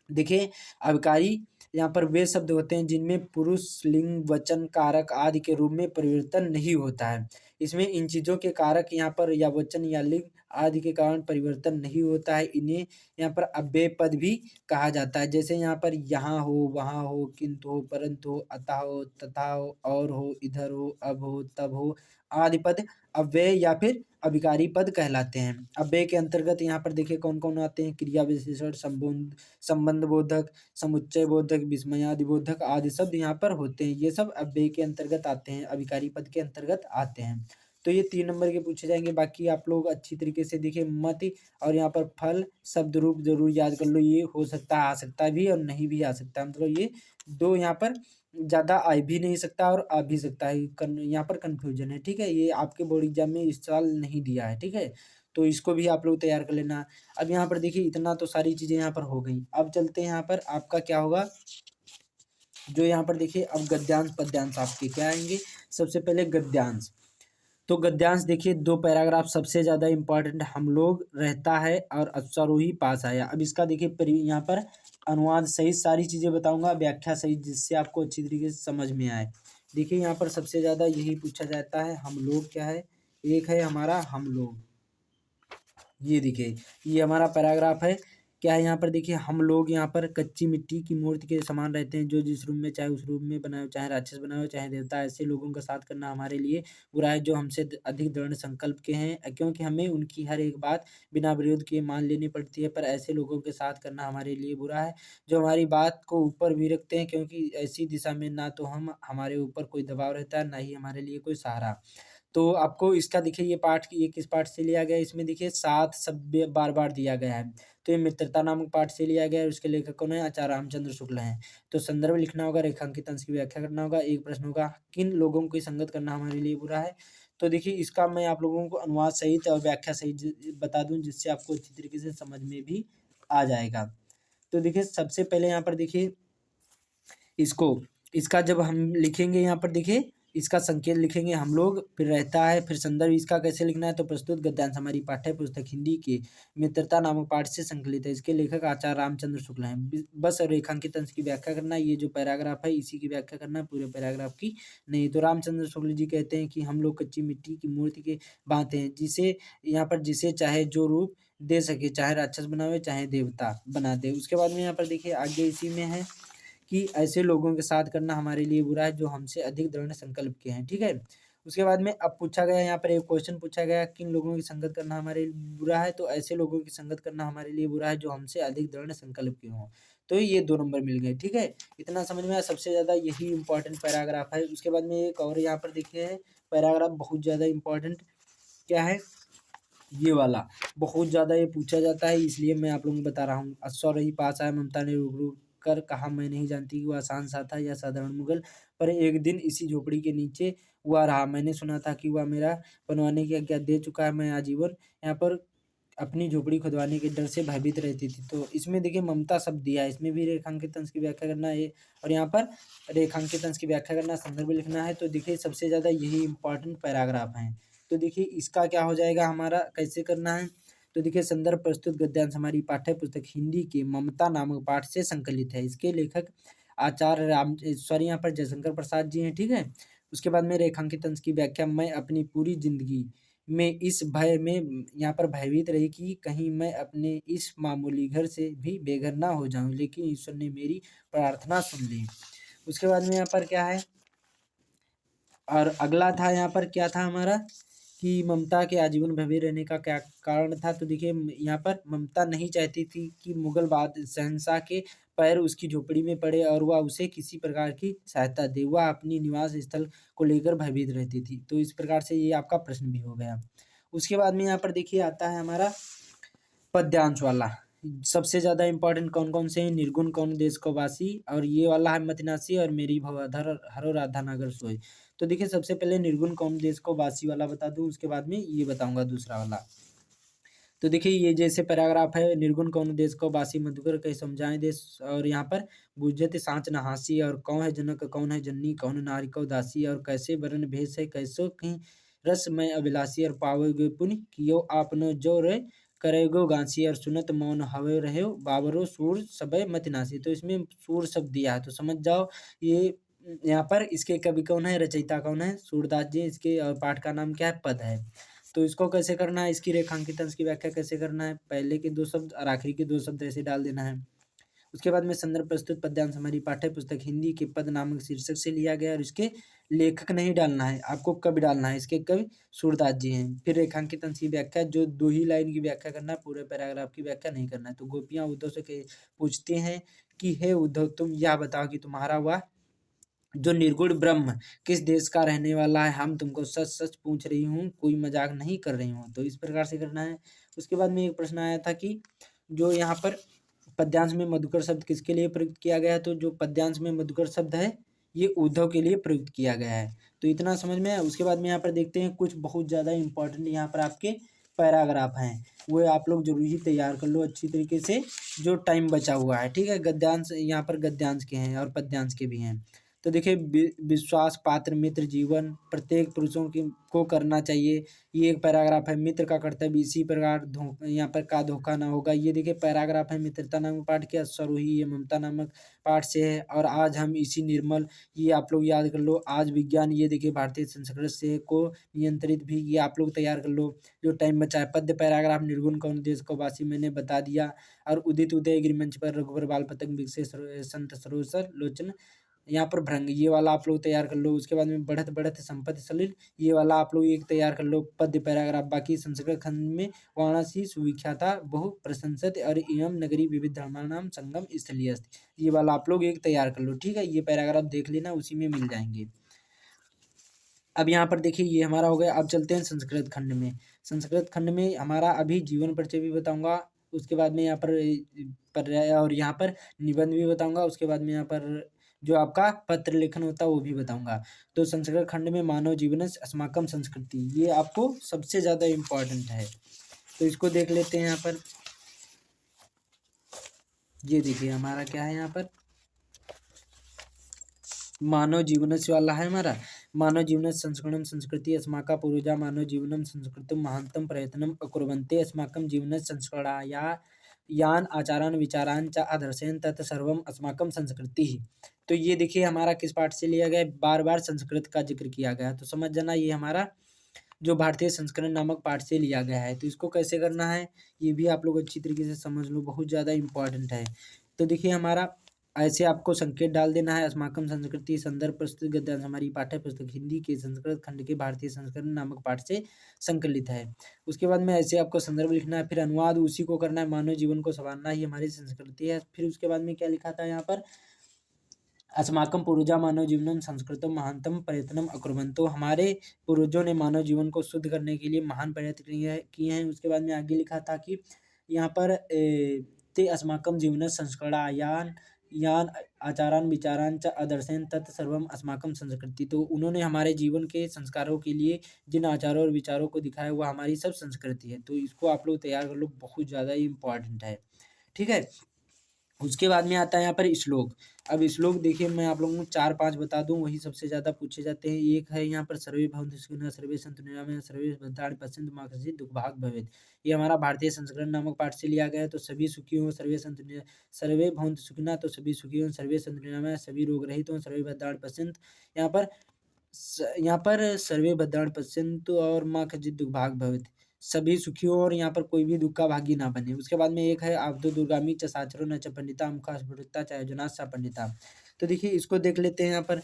देखिए अविकारी यहाँ पर वे शब्द होते हैं जिनमें पुरुष, लिंग, वचन, कारक आदि के रूप में परिवर्तन नहीं होता है। इसमें इन चीज़ों के कारक यहाँ पर या वचन या लिंग आदि के कारण परिवर्तन नहीं होता है। इन्हें यहाँ पर अव्यय पद भी कहा जाता है। जैसे यहाँ पर यहाँ हो, वहाँ हो, किंतु हो, परंतु हो, अतः हो, तथा हो, और हो, इधर हो, अब हो, तब हो, आदि पद अव्यय या फिर अभिकारी पद कहलाते हैं। अव्यय के अंतर्गत यहाँ पर देखिए कौन कौन आते हैं, क्रिया विशेषण, संबंध बोधक, समुच्चय बोधक, विस्मयादि बोधक आदि शब्द यहाँ पर होते हैं। ये सब अव्यय के अंतर्गत आते हैं, अभिकारी पद के अंतर्गत आते हैं। तो ये 3 नंबर के पूछे जाएंगे। बाकी आप लोग अच्छी तरीके से देखिए मत, और यहाँ पर फल, शब्द रूप जरूर याद कर लो। ये हो सकता है आ सकता भी और नहीं भी आ सकता, मतलब ये 2 यहाँ पर ज़्यादा आ भी नहीं सकता और आ भी सकता है। यहाँ पर कन्फ्यूजन है। ठीक है, ये आपके बोर्ड एग्जाम में इस साल नहीं दिया है। ठीक है, तो इसको भी आप लोग तैयार कर लेना। अब यहाँ पर देखिए इतना तो सारी चीज़ें यहाँ पर हो गई। अब चलते हैं यहाँ पर आपका क्या होगा, जो यहाँ पर देखिए अब गद्यांश पद्यांश आपके क्या आएंगे। सबसे पहले गद्यांश। तो गद्यांश देखिए 2 पैराग्राफ सबसे ज़्यादा इंपॉर्टेंट हम लोग रहता है, और अश्वारोही पास आया। अब इसका देखिए यहाँ पर अनुवाद सहित सारी चीज़ें बताऊंगा, व्याख्या सहित, जिससे आपको अच्छी तरीके से समझ में आए। देखिए यहाँ पर सबसे ज़्यादा यही पूछा जाता है, हम लोग क्या है, एक है हमारा हम लोग। ये देखिए ये हमारा पैराग्राफ है। क्या है यहाँ पर देखिए, हम लोग यहाँ पर कच्ची मिट्टी की मूर्ति के समान रहते हैं, जो जिस रूप में चाहे उस रूप में बनाए हो, चाहे राक्षस बनाए हो चाहे देवता, ऐसे लोगों का साथ करना हमारे लिए बुरा है, जो हमसे अधिक दृढ़ संकल्प के हैं, क्योंकि हमें उनकी हर एक बात बिना विरोध किए मान लेनी पड़ती है। पर ऐसे लोगों के साथ करना हमारे लिए बुरा है, जो हमारी बात को ऊपर भी रखते हैं, क्योंकि ऐसी दिशा में ना तो हमारे ऊपर कोई दबाव रहता है, ना ही हमारे लिए कोई सहारा। तो आपको इसका देखिए ये पाठ, ये किस पाठ से लिया गया है, इसमें देखिए 7 शब्द बार-बार दिया गया है। तो ये मित्रता नामक पाठ से लिया गया है, उसके लेखक कौन है, आचार्य रामचंद्र शुक्ल हैं। तो संदर्भ लिखना होगा, रेखांकित अंश की व्याख्या करना होगा। एक प्रश्न होगा, किन लोगों की संगत करना हमारे लिए बुरा है। तो देखिए इसका मैं आप लोगों को अनुवाद सहित और व्याख्या सहित बता दूँ, जिससे आपको अच्छी तरीके से समझ में भी आ जाएगा। तो देखिए सबसे पहले यहाँ पर देखिए इसको इसका जब हम लिखेंगे यहाँ पर देखिए इसका संकेत लिखेंगे हम लोग, फिर रहता है, फिर संदर्भ इसका कैसे लिखना है। तो प्रस्तुत गद्यांश हमारी पाठ्य पुस्तक हिंदी के मित्रता नामक पाठ से संकलित है। इसके लेखक आचार्य रामचंद्र शुक्ल हैं। बस रेखांकित अंश की व्याख्या करना, ये जो पैराग्राफ है इसी की व्याख्या करना, पूरे पैराग्राफ की नहीं। तो रामचंद्र शुक्ल जी कहते हैं कि हम लोग कच्ची मिट्टी की मूर्ति के भांति हैं, जिसे यहाँ पर जिसे चाहे जो रूप दे सके, चाहे राक्षस बनावे चाहे देवता बना दे। उसके बाद में यहाँ पर देखिए आगे इसी में है कि ऐसे लोगों के साथ करना हमारे लिए बुरा है जो हमसे अधिक दृढ़ संकल्प के हैं। ठीक है, उसके बाद में अब पूछा गया यहाँ पर एक क्वेश्चन पूछा गया, किन लोगों की संगत करना हमारे लिए बुरा है। तो ऐसे लोगों की संगत करना हमारे लिए बुरा है जो हमसे अधिक दृढ़ संकल्प के हों। तो ये 2 नंबर मिल गए। ठीक है, इतना समझ में आया। सबसे ज़्यादा यही इंपॉर्टेंट पैराग्राफ है। उसके बाद में एक और यहाँ पर देखिए है पैराग्राफ बहुत ज़्यादा इंपॉर्टेंट, क्या है ये वाला, बहुत ज़्यादा ये पूछा जाता है, इसलिए मैं आप लोगों को बता रहा हूँ। अश्व रही पास आया, ममता ने रुक रुक कर कहा, मैं नहीं जानती कि वह आसान सा था या साधारण मुगल, पर एक दिन इसी झोपड़ी के नीचे हुआ रहा। मैंने सुना था कि वह मेरा बनवाने की आज्ञा दे चुका है। मैं आजीवन यहाँ पर अपनी झोपड़ी खुदवाने के डर से भयभीत रहती थी। तो इसमें देखिए ममता शब्द दिया है, इसमें भी रेखांकित अंश की व्याख्या करना है और यहाँ पर रेखांकित अंश की व्याख्या करना, संदर्भ लिखना है। तो देखिए सबसे ज़्यादा यही इंपॉर्टेंट पैराग्राफ हैं। तो देखिए इसका क्या हो जाएगा हमारा, कैसे करना है। तो देखिए संदर्भ प्रस्तुत गद्यांश हमारी पाठ्य पुस्तक हिंदी के ममता नामक पाठ से संकलित है। इसके लेखक आचार्य यहाँ पर जयशंकर प्रसाद जी हैं। ठीक है, उसके बाद में रेखांकित अंश की व्याख्या, मैं अपनी पूरी जिंदगी में इस भय में यहाँ पर भयभीत रही कि कहीं मैं अपने इस मामूली घर से भी बेघर ना हो जाऊं, लेकिन ईश्वर ने मेरी प्रार्थना सुन ली। उसके बाद में यहाँ पर क्या है, और अगला था यहाँ पर क्या था हमारा कि ममता के आजीवन भव्य रहने का क्या कारण था। तो देखिए यहाँ पर ममता नहीं चाहती थी कि मुगल शहंशाह के पैर उसकी झोपड़ी में पड़े और वह उसे किसी प्रकार की सहायता दे। वह अपनी निवास स्थल को लेकर भयभीत रहती थी। तो इस प्रकार से ये आपका प्रश्न भी हो गया। उसके बाद में यहाँ पर देखिए आता है हमारा पद्यांश वाला। सबसे ज़्यादा इंपॉर्टेंट कौन कौन से हैं, निर्गुण कौन देश को वासी, और ये वाला है मतिनासी, और मेरी भवधर हरो राधा नगर सोए। तो देखिए सबसे पहले निर्गुण कौन देश को वासी वाला बता दूं, उसके बाद में ये बताऊंगा दूसरा वाला। तो देखिए ये जैसे पैराग्राफ है, निर्गुण कौन देश को वासी मधुकर कहीं समझाएं देश, और यहाँ पर बुझत सांच नहासी, और कौन है जनक कौन है जननी, कौन नारी को दासी, और कैसे वरण भेष है कैसो कहीं रस में अभिलाषी, और पावोगे पुण्य कियो आपनो जो रे करेगो गांसी, और सुनत मौन हवे रहे बाबरो सूर सबे मत नासी। तो इसमें सूर शब्द दिया है, तो समझ जाओ ये यहाँ पर इसके कवि कौन है, रचयिता कौन है, सूरदास जी। इसके और पाठ का नाम क्या है, पद है। तो इसको कैसे करना है, इसकी रेखांकित अंश की व्याख्या कैसे करना है, पहले के 2 शब्द और आखिरी के 2 शब्द ऐसे डाल देना है। उसके बाद में संदर्भ प्रस्तुत पद्यांश हमारी पाठ्य पुस्तक हिंदी के पद नामक शीर्षक से लिया गया, और इसके लेखक नहीं डालना है, आपको कवि डालना है। इसके कवि सूरदास जी हैं। फिर रेखांकित अंश की व्याख्या, जो 2 ही लाइन की व्याख्या करना है, पूरे पैराग्राफ की व्याख्या नहीं करना है। तो गोपियाँ उद्धव से पूछती हैं कि हे उद्धव, तुम यह बताओ कि तुम्हारा वह जो निर्गुण ब्रह्म किस देश का रहने वाला है, हम तुमको सच सच पूछ रही हूँ, कोई मजाक नहीं कर रही हूँ। तो इस प्रकार से करना है। उसके बाद में एक प्रश्न आया था कि जो यहाँ पर पद्यांश में मधुकर शब्द किसके लिए प्रयुक्त किया गया है। तो जो पद्यांश में मधुकर शब्द है ये उद्धव के लिए प्रयुक्त किया गया है। तो इतना समझ में आया। उसके बाद में यहाँ पर देखते हैं कुछ बहुत ज़्यादा इंपॉर्टेंट यहाँ पर आपके पैराग्राफ हैं, वो आप लोग जरूर ही तैयार कर लो अच्छी तरीके से, जो टाइम बचा हुआ है। ठीक है, गद्यांश यहाँ पर गद्यांश के हैं और पद्यांश के भी हैं। तो देखिए विश्वास पात्र मित्र जीवन प्रत्येक पुरुषों को करना चाहिए, ये एक पैराग्राफ है। मित्र का कर्तव्य इसी प्रकार यहाँ पर का धोखा ना होगा, ये देखिए पैराग्राफ है मित्रता नामक पाठ के। स्वरूही ये ममता नामक पाठ से है। और आज हम इसी निर्मल, ये आप लोग याद कर लो। आज विज्ञान, ये देखिए भारतीय संस्कृत से को नियंत्रित भी, ये आप लोग तैयार कर लो जो टाइम बचा है। पद्य पैराग्राफ निर्गुण कौन देश को वासी मैंने बता दिया। और उदित उदय गिरिमंच पर रघुवर बाल पतंग विकसे संत सरोसर लोचन, यहाँ पर भ्रंग, ये वाला आप लोग तैयार कर लो। उसके बाद में बढ़त बढ़त संपत्ति सलिल, ये वाला आप लोग एक तैयार कर लो पद्य पैराग्राफ। बाकी संस्कृत खंड में वाराणसी सुविख्याता बहु प्रशंसित और एवं नगरी विविध धर्माणाम संगम स्थलीय अस्ति, ये वाला आप लोग एक तैयार कर लो। ठीक है, ये पैराग्राफ देख लेना, उसी में मिल जाएंगे। अब यहाँ पर देखिए ये हमारा हो गया। अब चलते हैं संस्कृत खंड में। संस्कृत खंड में हमारा अभी जीवन परिचय भी बताऊंगा, उसके बाद में यहाँ पर पर्याय और यहाँ पर निबंध भी बताऊंगा। उसके बाद में यहाँ पर जो आपका पत्र लेखन होता है वो भी बताऊंगा। तो संस्कृत खंड में मानव जीवन अस्माकम संस्कृति, ये आपको सबसे ज़्यादा इम्पोर्टेंट है, तो इसको देख लेते हैं यहाँ पर। ये देखिए हमारा क्या है यहाँ पर मानव जीवनस्य वाला है हमारा। मानव जीवन संस्करणं संस्कृति अस्माकं पूर्वजा मानव जीवनं संस्कृतं महान्तं प्रयत्नम् अकुर्वन्ते अस्माकं जीवनस्य संस्करणाय यान आचारान् विचारान् च आदर्शेन तत् सर्वम् अस्माकं संस्कृतिः। तो ये देखिए हमारा किस पाठ से लिया गया है, बार-बार संस्कृत का ज़िक्र किया गया है। तो समझ जाना ये हमारा जो भारतीय संस्करण नामक पाठ से लिया गया है। तो इसको कैसे करना है, ये भी आप लोग अच्छी तरीके से समझ लो, बहुत ज़्यादा इम्पोर्टेंट है। तो देखिए हमारा ऐसे आपको संकेत डाल देना है, अस्माकं संस्कृति संदर्भ प्रस्तुत गद्यांश हमारी पाठ्य पुस्तक हिंदी के संस्कृत खंड के भारतीय संस्करण नामक पाठ से संकलित है। उसके बाद में ऐसे आपको संदर्भ लिखना है, फिर अनुवाद उसी को करना है, मानव जीवन को संवारना ही हमारी संस्कृति है। फिर उसके बाद में क्या लिखा था यहाँ पर, अस्माकं पूर्वजा मानव जीवनम संस्कृतम महानतम प्रयत्नम अकुर्वन्तो, हमारे पूर्वजों ने मानव जीवन को शुद्ध करने के लिए महान प्रयत्न किए हैं। उसके बाद में आगे लिखा था कि यहाँ पर ते अस्माकं जीवन संस्करणायान यान आचारान विचारान च आदर्शेन तत् सर्वम अस्माकं संस्कृति। तो उन्होंने हमारे जीवन के संस्कारों के लिए जिन आचारों और विचारों को दिखाया वह हमारी सब संस्कृति है। तो इसको आप लोग तैयार कर लो, बहुत ज़्यादा ही इम्पोर्टेंट है। ठीक है। उसके बाद में आता है यहाँ पर श्लोक। अब श्लोक देखिए मैं आप लोगों को 4-5 बता दूँ, वही सबसे ज़्यादा पूछे जाते हैं। एक है यहाँ पर सर्वे भवन्तु सुखिनः सर्वे सन्तु निरामयाः सर्वे भद्राणि पश्यन्तु मा कश्चित् दुःखभाग् भवेत्। ये हमारा भारतीय संस्करण नामक पाठ से लिया गया है। तो सभी सुखी हों, सर्वे भवन्तु सुखिनः, तो सभी सुखी हों, सर्वे सन्तु निरामयाः, सभी रोग रहित हों, सर्वे भद्राणि पश्यन्तु, यहाँ पर सर्वे भद्राणि पश्यन्तु और मा कश्चित् दुःखभाग् भवेत्, सभी सुखी हो और यहाँ पर कोई भी दुःख का भागी ना बने। उसके बाद में एक है आब्दो दुर्गामी च साचरो न च पंडिता मुखा स्फुटता च योजना सा पंडिता। तो देखिए इसको देख लेते हैं यहाँ पर।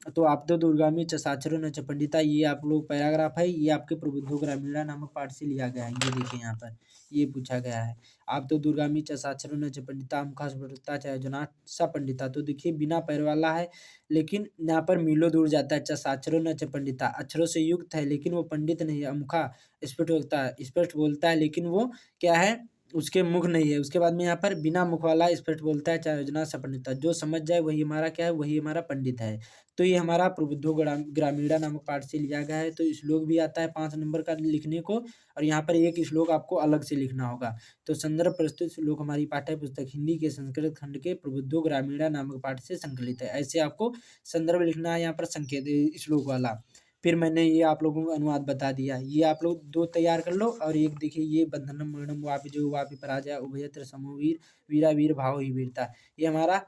तो आब्दो दुर्गामी च साचरो न च पंडिता, ये आप लोग पैराग्राफ है, ये आपके प्रबुद्धो ग्रामीणा नामक पाठ से लिया गया है। ये देखिए यहाँ पर ये पूछा गया है, आब्दो दुर्गामी च साचरो न च पंडिता मुखा स्फुटता च योजना सा पंडिता। तो देखिए बिना पैर वाला है, लेकिन यहाँ पर मीलों दूर जाता है। च साचरो न च पंडिता, अक्षरों से युक्त है लेकिन वो पंडित नहीं है। मुखा स्पष्ट बोलता है लेकिन वो क्या है, उसके मुख नहीं है। उसके बाद में यहाँ पर बिना मुख वाला स्पष्ट बोलता है, चाहे योजना सा पंडित, जो समझ जाए वही हमारा क्या है, वही हमारा पंडित है। तो ये हमारा प्रबुद्धो ग्रामीणा नामक पाठ से लिया गया है। तो श्लोक भी आता है 5 नंबर का लिखने को, और यहाँ पर एक श्लोक आपको अलग से लिखना होगा। तो संदर्भ प्रस्तुत श्लोक हमारी पाठ्य पुस्तक हिंदी के संस्कृत खंड के प्रबुद्धो ग्रामीणा नामक पाठ से संकलित है। ऐसे आपको संदर्भ लिखना है यहाँ पर संकेत श्लोक वाला। फिर मैंने ये आप लोगों को अनुवाद बता दिया। ये आप लोग 2 तैयार कर लो, और एक देखिए ये बंधनम मरणम वापि जो वापि पराजय उभयत्र समोवीर वीरा वीर भाव ही वीरता। ये हमारा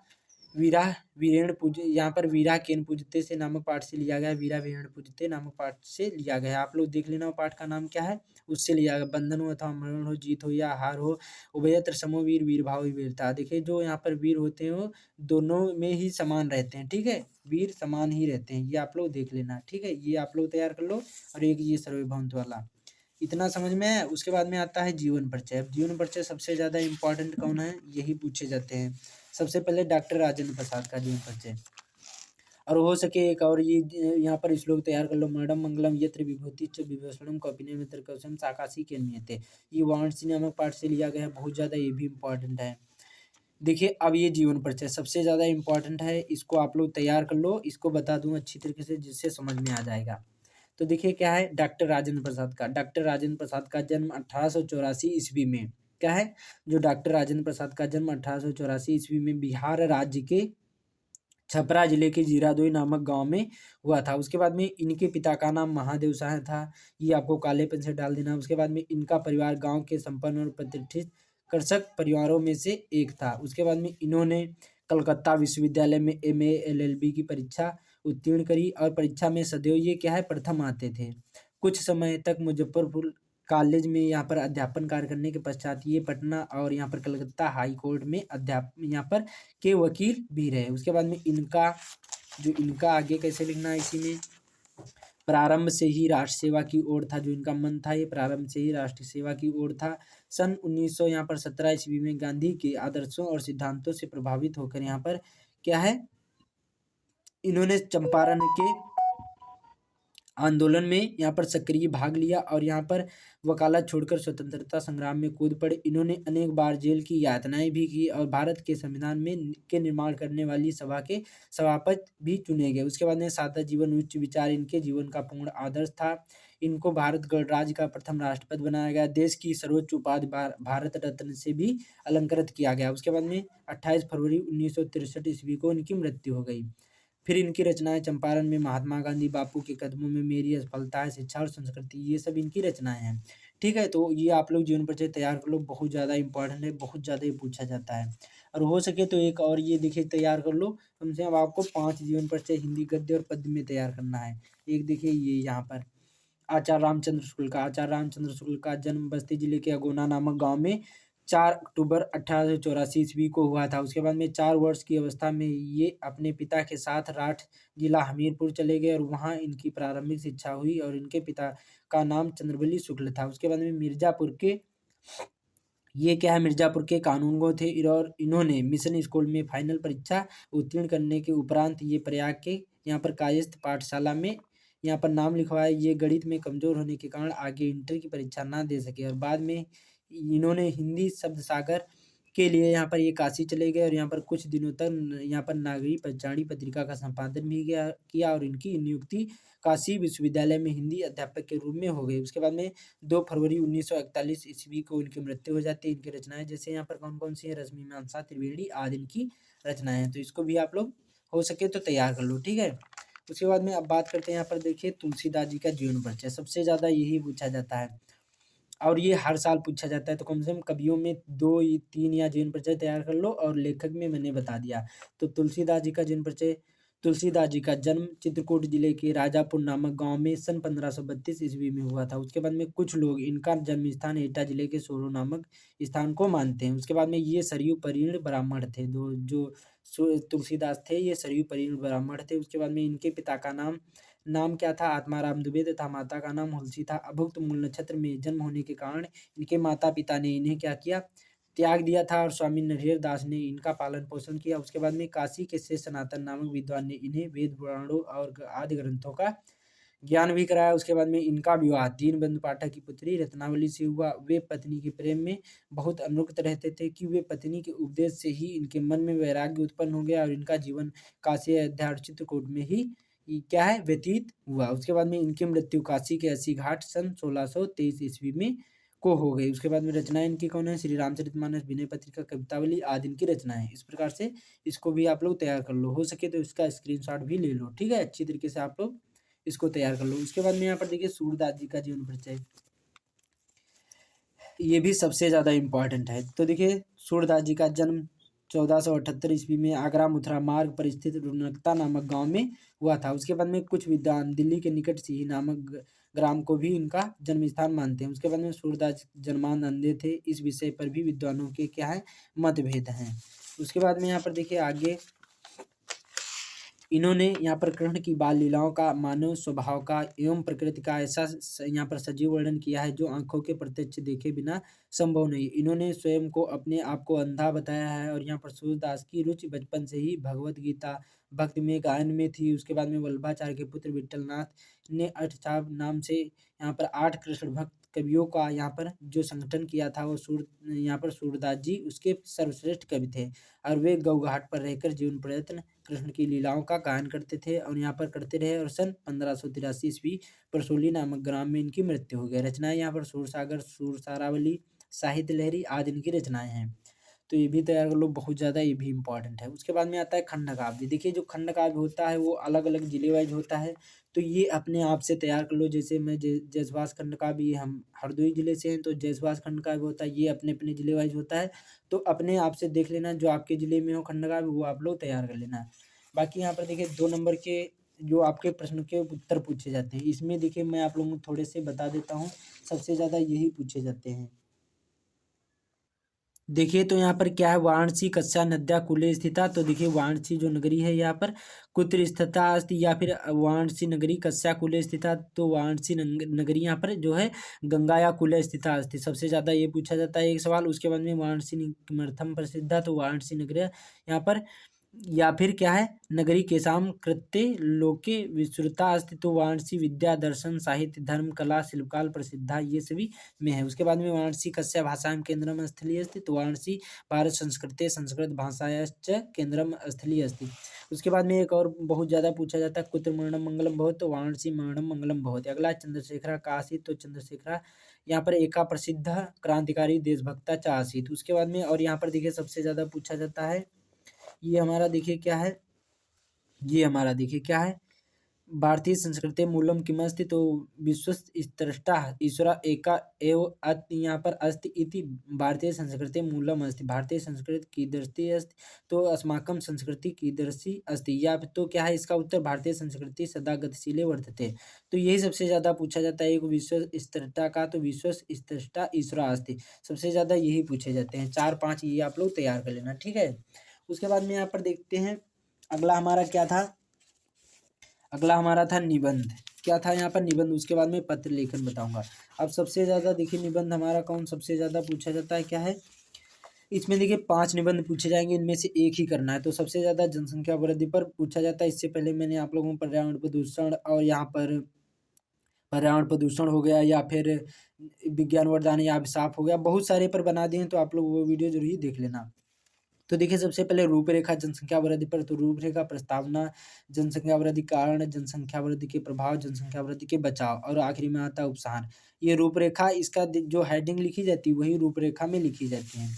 वीरा वीरेण पूज, यहाँ पर वीरा केन पूजते से नामक पाठ से लिया गया है। वीरा वीरेण पूजते नामक पाठ से लिया गया है। आप लोग देख लेना वो पाठ का नाम क्या है, उससे लिया गया। बंधन हो अथवा मरण हो, जीत हो या हार हो, उभयत्र समो वीर वीर भाव ही वीरता। देखिए जो यहाँ पर वीर होते हैं वो दोनों में ही समान रहते हैं। ठीक है, वीर समान ही रहते हैं, ये आप लोग देख लेना। ठीक है, ये आप लोग तैयार कर लो। और एक ये सर्वभौमत्व वाला, इतना समझ में आया। उसके बाद में आता है जीवन परिचय। अब जीवन परिचय सबसे ज़्यादा इम्पोर्टेंट कौन है, यही पूछे जाते हैं। सबसे पहले डॉक्टर राजेंद्र प्रसाद का जीवन परिचय, और हो सके एक और ये यहाँ पर श्लोक तैयार कर लो। मरणम मंगलम यत्र विभूति च विभूषणम कौपिने मित्र कवचम साकाशी के नियते। ये वाराणसी नामक पाठ से लिया गया है, बहुत ज़्यादा ये भी इम्पोर्टेंट है। देखिए अब ये जीवन परिचय सबसे ज़्यादा इम्पोर्टेंट है, इसको आप लोग तैयार कर लो। इसको बता दूँ अच्छी तरीके से जिससे समझ में आ जाएगा। तो देखिए क्या है, डॉक्टर राजेंद्र प्रसाद का। डॉक्टर राजेंद्र प्रसाद का जन्म 1884 ईस्वी में, क्या है, जो डॉक्टर राजेंद्र प्रसाद का जन्म 1884 ईस्वी में बिहार राज्य के छपरा जिले के जीरादोई नामक गांव में हुआ था। उसके बाद में इनके पिता का नाम महादेव शाह था, ये आपको काले पेन से डाल देना। उसके बाद में इनका परिवार गांव के संपन्न और प्रतिष्ठित कृषक परिवारों में से एक था। उसके बाद में इन्होंने कलकत्ता विश्वविद्यालय में एमए एलएलबी की परीक्षा उत्तीर्ण करी, और परीक्षा में सदैव ये क्या है, प्रथम आते थे। कुछ समय तक मुजफ्फरपुर कॉलेज में यहाँ पर अध्यापन कार्य करने के पश्चात ये पटना और यहाँ पर कलकत्ता हाई कोर्ट में यहाँ पर के वकील भी रहे। उसके बाद में इनका आगे कैसे लिखना है, इसी में प्रारंभ से ही राष्ट्र सेवा की ओर था। जो इनका मन था, ये प्रारंभ से ही राष्ट्र सेवा की ओर था। सन 1900 यहाँ पर 17 ईस्वी में गांधी के आदर्शों और सिद्धांतों से प्रभावित होकर यहाँ पर क्या है, इन्होंने चंपारण के आंदोलन में यहाँ पर सक्रिय भाग लिया और यहाँ पर वकालत छोड़कर स्वतंत्रता संग्राम में कूद पड़े। इन्होंने अनेक बार जेल की यातनाएं भी की और भारत के संविधान में के निर्माण करने वाली सभा के सभापति भी चुने गए। उसके बाद में सादा जीवन उच्च विचार इनके जीवन का पूर्ण आदर्श था। इनको भारत गणराज्य का प्रथम राष्ट्रपति बनाया गया। देश की सर्वोच्च उपाधि भारत रत्न से भी अलंकृत किया गया। उसके बाद में 28 फरवरी 1963 ईस्वी को इनकी मृत्यु हो गई। फिर इनकी रचनाएं चंपारण में महात्मा गांधी, बापू के कदमों में मेरी असफलता है, शिक्षा और संस्कृति, ये सब इनकी रचनाएं हैं। ठीक है, तो ये आप लोग जीवन परिचय तैयार कर लो, बहुत ज़्यादा इंपॉर्टेंट है, बहुत ज़्यादा ये पूछा जाता है। और हो सके तो एक और ये देखिए तैयार कर लो, कम से कम आपको 5 जीवन परिचय हिंदी गद्य और पद्य में तैयार करना है। एक देखिए ये यहाँ पर आचार्य रामचंद्र शुक्ल का। आचार्य रामचंद्र शुक्ल का जन्म बस्ती जिले के अगोना नामक गांव में 4 अक्टूबर 1884 ईस्वी को हुआ था। उसके बाद में 4 वर्ष की अवस्था में ये अपने पिता के साथ राठ जिला हमीरपुर चले गए और वहाँ इनकी प्रारंभिक शिक्षा हुई और इनके पिता का नाम चंद्रबली शुक्ल था। उसके बाद में मिर्जापुर के ये क्या है, मिर्जापुर के कानूनगो थे और इन्होंने मिशन स्कूल में फाइनल परीक्षा उत्तीर्ण करने के उपरांत ये प्रयाग के यहाँ पर कायस्थ पाठशाला में यहाँ पर नाम लिखवाया। ये गणित में कमजोर होने के कारण आगे इंटर की परीक्षा ना दे सके और बाद में इन्होंने हिंदी शब्द सागर के लिए यहाँ पर ये काशी चले गए और यहाँ पर कुछ दिनों तक यहाँ पर नागरी पंचाणी पत्रिका का संपादन भी किया और इनकी नियुक्ति काशी विश्वविद्यालय में हिंदी अध्यापक के रूप में हो गई। उसके बाद में 2 फरवरी 1941 ईस्वी को इनकी मृत्यु हो जाती है। इनकी रचनाएं जैसे यहाँ पर कौन कौन सी है, रश्मि मीमांसा, त्रिवेणी आदि इनकी रचनाएं हैं। तो इसको भी आप लोग हो सके तो तैयार कर लो। ठीक है, उसके बाद में अब बात करते हैं यहाँ पर देखिए तुलसीदास जी का जीवन परिचय, सबसे ज़्यादा यही पूछा जाता है और ये हर साल पूछा जाता है। तो कम से कम कवियों में 2 3 या जीवन परिचय तैयार कर लो और लेखक में मैंने बता दिया। तो तुलसीदास जी का जीवन परिचय, तुलसीदास जी का जन्म चित्रकूट जिले के राजापुर नामक गांव में सन 1532 ईस्वी में हुआ था। उसके बाद में कुछ लोग इनका जन्म स्थान एटा जिले के सोरो नामक स्थान को मानते हैं। उसके बाद में ये सरयू परिण ब्राह्मण थे। जो तुलसीदास थे ये सरयू परिण ब्राह्मण थे। उसके बाद में इनके पिता का नाम क्या था, आत्माराम दुबे तथा माता का नाम हुलसी था। अभुक्त मूल नक्षत्र में जन्म होने के कारण इनके माता पिता ने इन्हें क्या किया, त्याग दिया था और स्वामी नरहर दास ने इनका पालन पोषण किया। उसके बाद में काशी के श्रेष्ठ सनातन नामक विद्वान ने इन्हें वेद पुराणों और आदि ग्रंथों का ज्ञान भी कराया। उसके बाद में इनका विवाह दीनबंधु पाठक की पुत्री रत्नावली से हुआ। वे पत्नी के प्रेम में बहुत अनुरक्त रहते थे कि वे पत्नी के उपदेश से ही इनके मन में वैराग्य उत्पन्न हो गया और इनका जीवन काशी, अयोध्या और चित्रकूट में ही क्या है व्यतीत हुआ। उसके बाद में इनकी मृत्यु काशी के 80 घाट सन 1623 ईस्वी में को हो गई। उसके बाद में रचनाएं इनकी कौन है, श्री रामचरितमानस, विनय पत्रिका, कवितावली आदि इनकी रचनाएं। इस प्रकार से इसको भी आप लोग तैयार कर लो, हो सके तो इसका स्क्रीनशॉट भी ले लो। ठीक है, अच्छी तरीके से आप लोग इसको तैयार कर लो। उसके बाद में यहाँ पर देखिए सूरदास जी का जीवन परिचय, ये भी सबसे ज़्यादा इम्पॉर्टेंट है। तो देखिए सूरदास जी का जन्म 1478 ईस्वी में आगरा मथुरा मार्ग पर स्थित रुनकता नामक गांव में हुआ था। उसके बाद में कुछ विद्वान दिल्ली के निकट सिही नामक ग्राम को भी इनका जन्म स्थान मानते हैं। उसके बाद में सूरदास जन्मान अंधे थे, इस विषय पर भी विद्वानों के क्या है मतभेद हैं। उसके बाद में यहाँ पर देखिए आगे इन्होंने यहाँ पर कृष्ण की बाल लीलाओं का, मानव स्वभाव का एवं प्रकृति का ऐसा यहाँ पर सजीव वर्णन किया है जो आंखों के प्रत्यक्ष देखे बिना संभव नहीं। इन्होंने स्वयं को अपने आप को अंधा बताया है और यहाँ पर सूरदास की रुचि बचपन से ही भगवत गीता भक्ति में गायन में थी। उसके बाद में वल्लभाचार्य के पुत्र विट्ठलनाथ ने अष्टचाप नाम से यहाँ पर 8 कृष्ण भक्त कवियों का यहाँ पर जो संगठन किया था वो यहाँ पर सूरदास जी उसके सर्वश्रेष्ठ कवि थे और वे गौ घाट पर रहकर जीवन प्रयत्न कृष्ण की लीलाओं का गायन करते थे और यहाँ पर करते रहे और सन 1583 ईस्वी परसोली नामक ग्राम में इनकी मृत्यु हो गई। रचनाएं यहाँ पर सूरसागर, सूरसारावली, साहित्य लहरी आदि इनकी रचनाएं हैं। तो ये भी तैयार कर लो, बहुत ज़्यादा ये भी इम्पॉर्टेंट है। उसके बाद में आता है खंड काव्य। देखिए जो खंड काव्य होता है वो अलग अलग जिले वाइज होता है, तो ये अपने आप से तैयार कर लो। जैसे मैं जयस्वास खंड काव्य, ये हम हरदोई जिले से हैं तो जयस्वास खंड काव्य होता है, ये अपने अपने जिले वाइज होता है। तो अपने आप से देख लेना जो आपके जिले में हो खंड काव्य वो आप लोग तैयार कर लेना। बाकी यहाँ पर देखिए 2 नंबर के जो आपके प्रश्न के उत्तर पूछे जाते हैं, इसमें देखिए मैं आप लोगों को थोड़े से बता देता हूँ, सबसे ज़्यादा यही पूछे जाते हैं। देखिए तो यहाँ पर क्या है, वाराणसी कस्या नद्या कुले स्थिता। तो देखिए वाराणसी जो नगरी है यहाँ पर कुत्र स्थिता अस्ति, या फिर वाराणसी नगरी कस्या कुले स्थिता। तो वाराणसी नगरी यहाँ पर जो है गंगा या कुले स्थिता अस्ति, सबसे ज़्यादा ये पूछा जाता है एक सवाल। उसके बाद में वाराणसी किमर्थम प्रसिद्धा, तो वाराणसी नगरी यहाँ पर या फिर क्या है, नगरी केशाम कृत्य लोके विश्रुता अस्ति, तो वाराणसी विद्या दर्शन साहित्य धर्म कला शिल्पकाल प्रसिद्धा ये सभी में है। उसके बाद में वाराणसी कस्य भाषायां केंद्रम स्थली अस्ति, तो वाराणसी भारत संस्कृते संस्कृत भाषायाश्च केंद्रम स्थली अस्ति। उसके बाद में एक और बहुत ज़्यादा पूछा जाता है, कुत्र मरणम मंगलम भवत, तो वाराणसी मरणम मंगलम भवत। अगला चंद्रशेखर का आसित, तो चंद्रशेखर यहाँ पर एका प्रसिद्ध क्रांतिकारी देशभक्ता च आसित। उसके बाद में और यहाँ पर देखिए सबसे ज़्यादा पूछा जाता है, ये हमारा देखिए क्या है, ये हमारा देखिए क्या है, भारतीय संस्कृति मूलम किमस्ति, तो विश्वस्त्रष्टा ईश्वर एका एव अत यहाँ पर अस्ति इति भारतीय संस्कृति मूलम अस्ति, भारतीय संस्कृति कीदृशी अस्ति, तो अस्माकं संस्कृति कीदृशी अस्ति, या तो क्या है इसका उत्तर, भारतीय संस्कृति सदा गतिशीले वर्तते। तो यही सबसे ज़्यादा पूछा जाता है, एक विश्व स्त्रष्टा का, तो विश्व स्त्रष्टा ईश्वर अस्ति, सबसे ज़्यादा यही पूछे जाते हैं। 4-5 ये आप लोग तैयार कर लेना, ठीक है। उसके बाद में यहाँ पर देखते हैं अगला हमारा क्या था, अगला हमारा था निबंध। क्या था यहाँ पर, निबंध। उसके बाद में पत्र लेखन बताऊंगा। अब सबसे ज़्यादा देखिए निबंध हमारा कौन सबसे ज़्यादा पूछा जाता है, क्या है, इसमें देखिए 5 निबंध पूछे जाएंगे, इनमें से एक ही करना है। तो सबसे ज़्यादा जनसंख्या वृद्धि पर पूछा जाता है। इससे पहले मैंने आप लोगों को पर्यावरण प्रदूषण और यहाँ पर पर्यावरण प्रदूषण हो गया, या फिर विज्ञान वरदान या अभिशाप हो गया, बहुत सारे पर बना दिए हैं, तो आप लोग वो वीडियो जरूर ही देख लेना। तो देखिए सबसे पहले रूपरेखा जनसंख्या वृद्धि पर, तो रूपरेखा प्रस्तावना जनसंख्या वृद्धि कारण जनसंख्या वृद्धि के प्रभाव जनसंख्या वृद्धि के बचाव, और आखिरी में आता है उपसार। ये रूपरेखा इसका जो हेडिंग लिखी जाती है वही रूपरेखा में लिखी जाती है।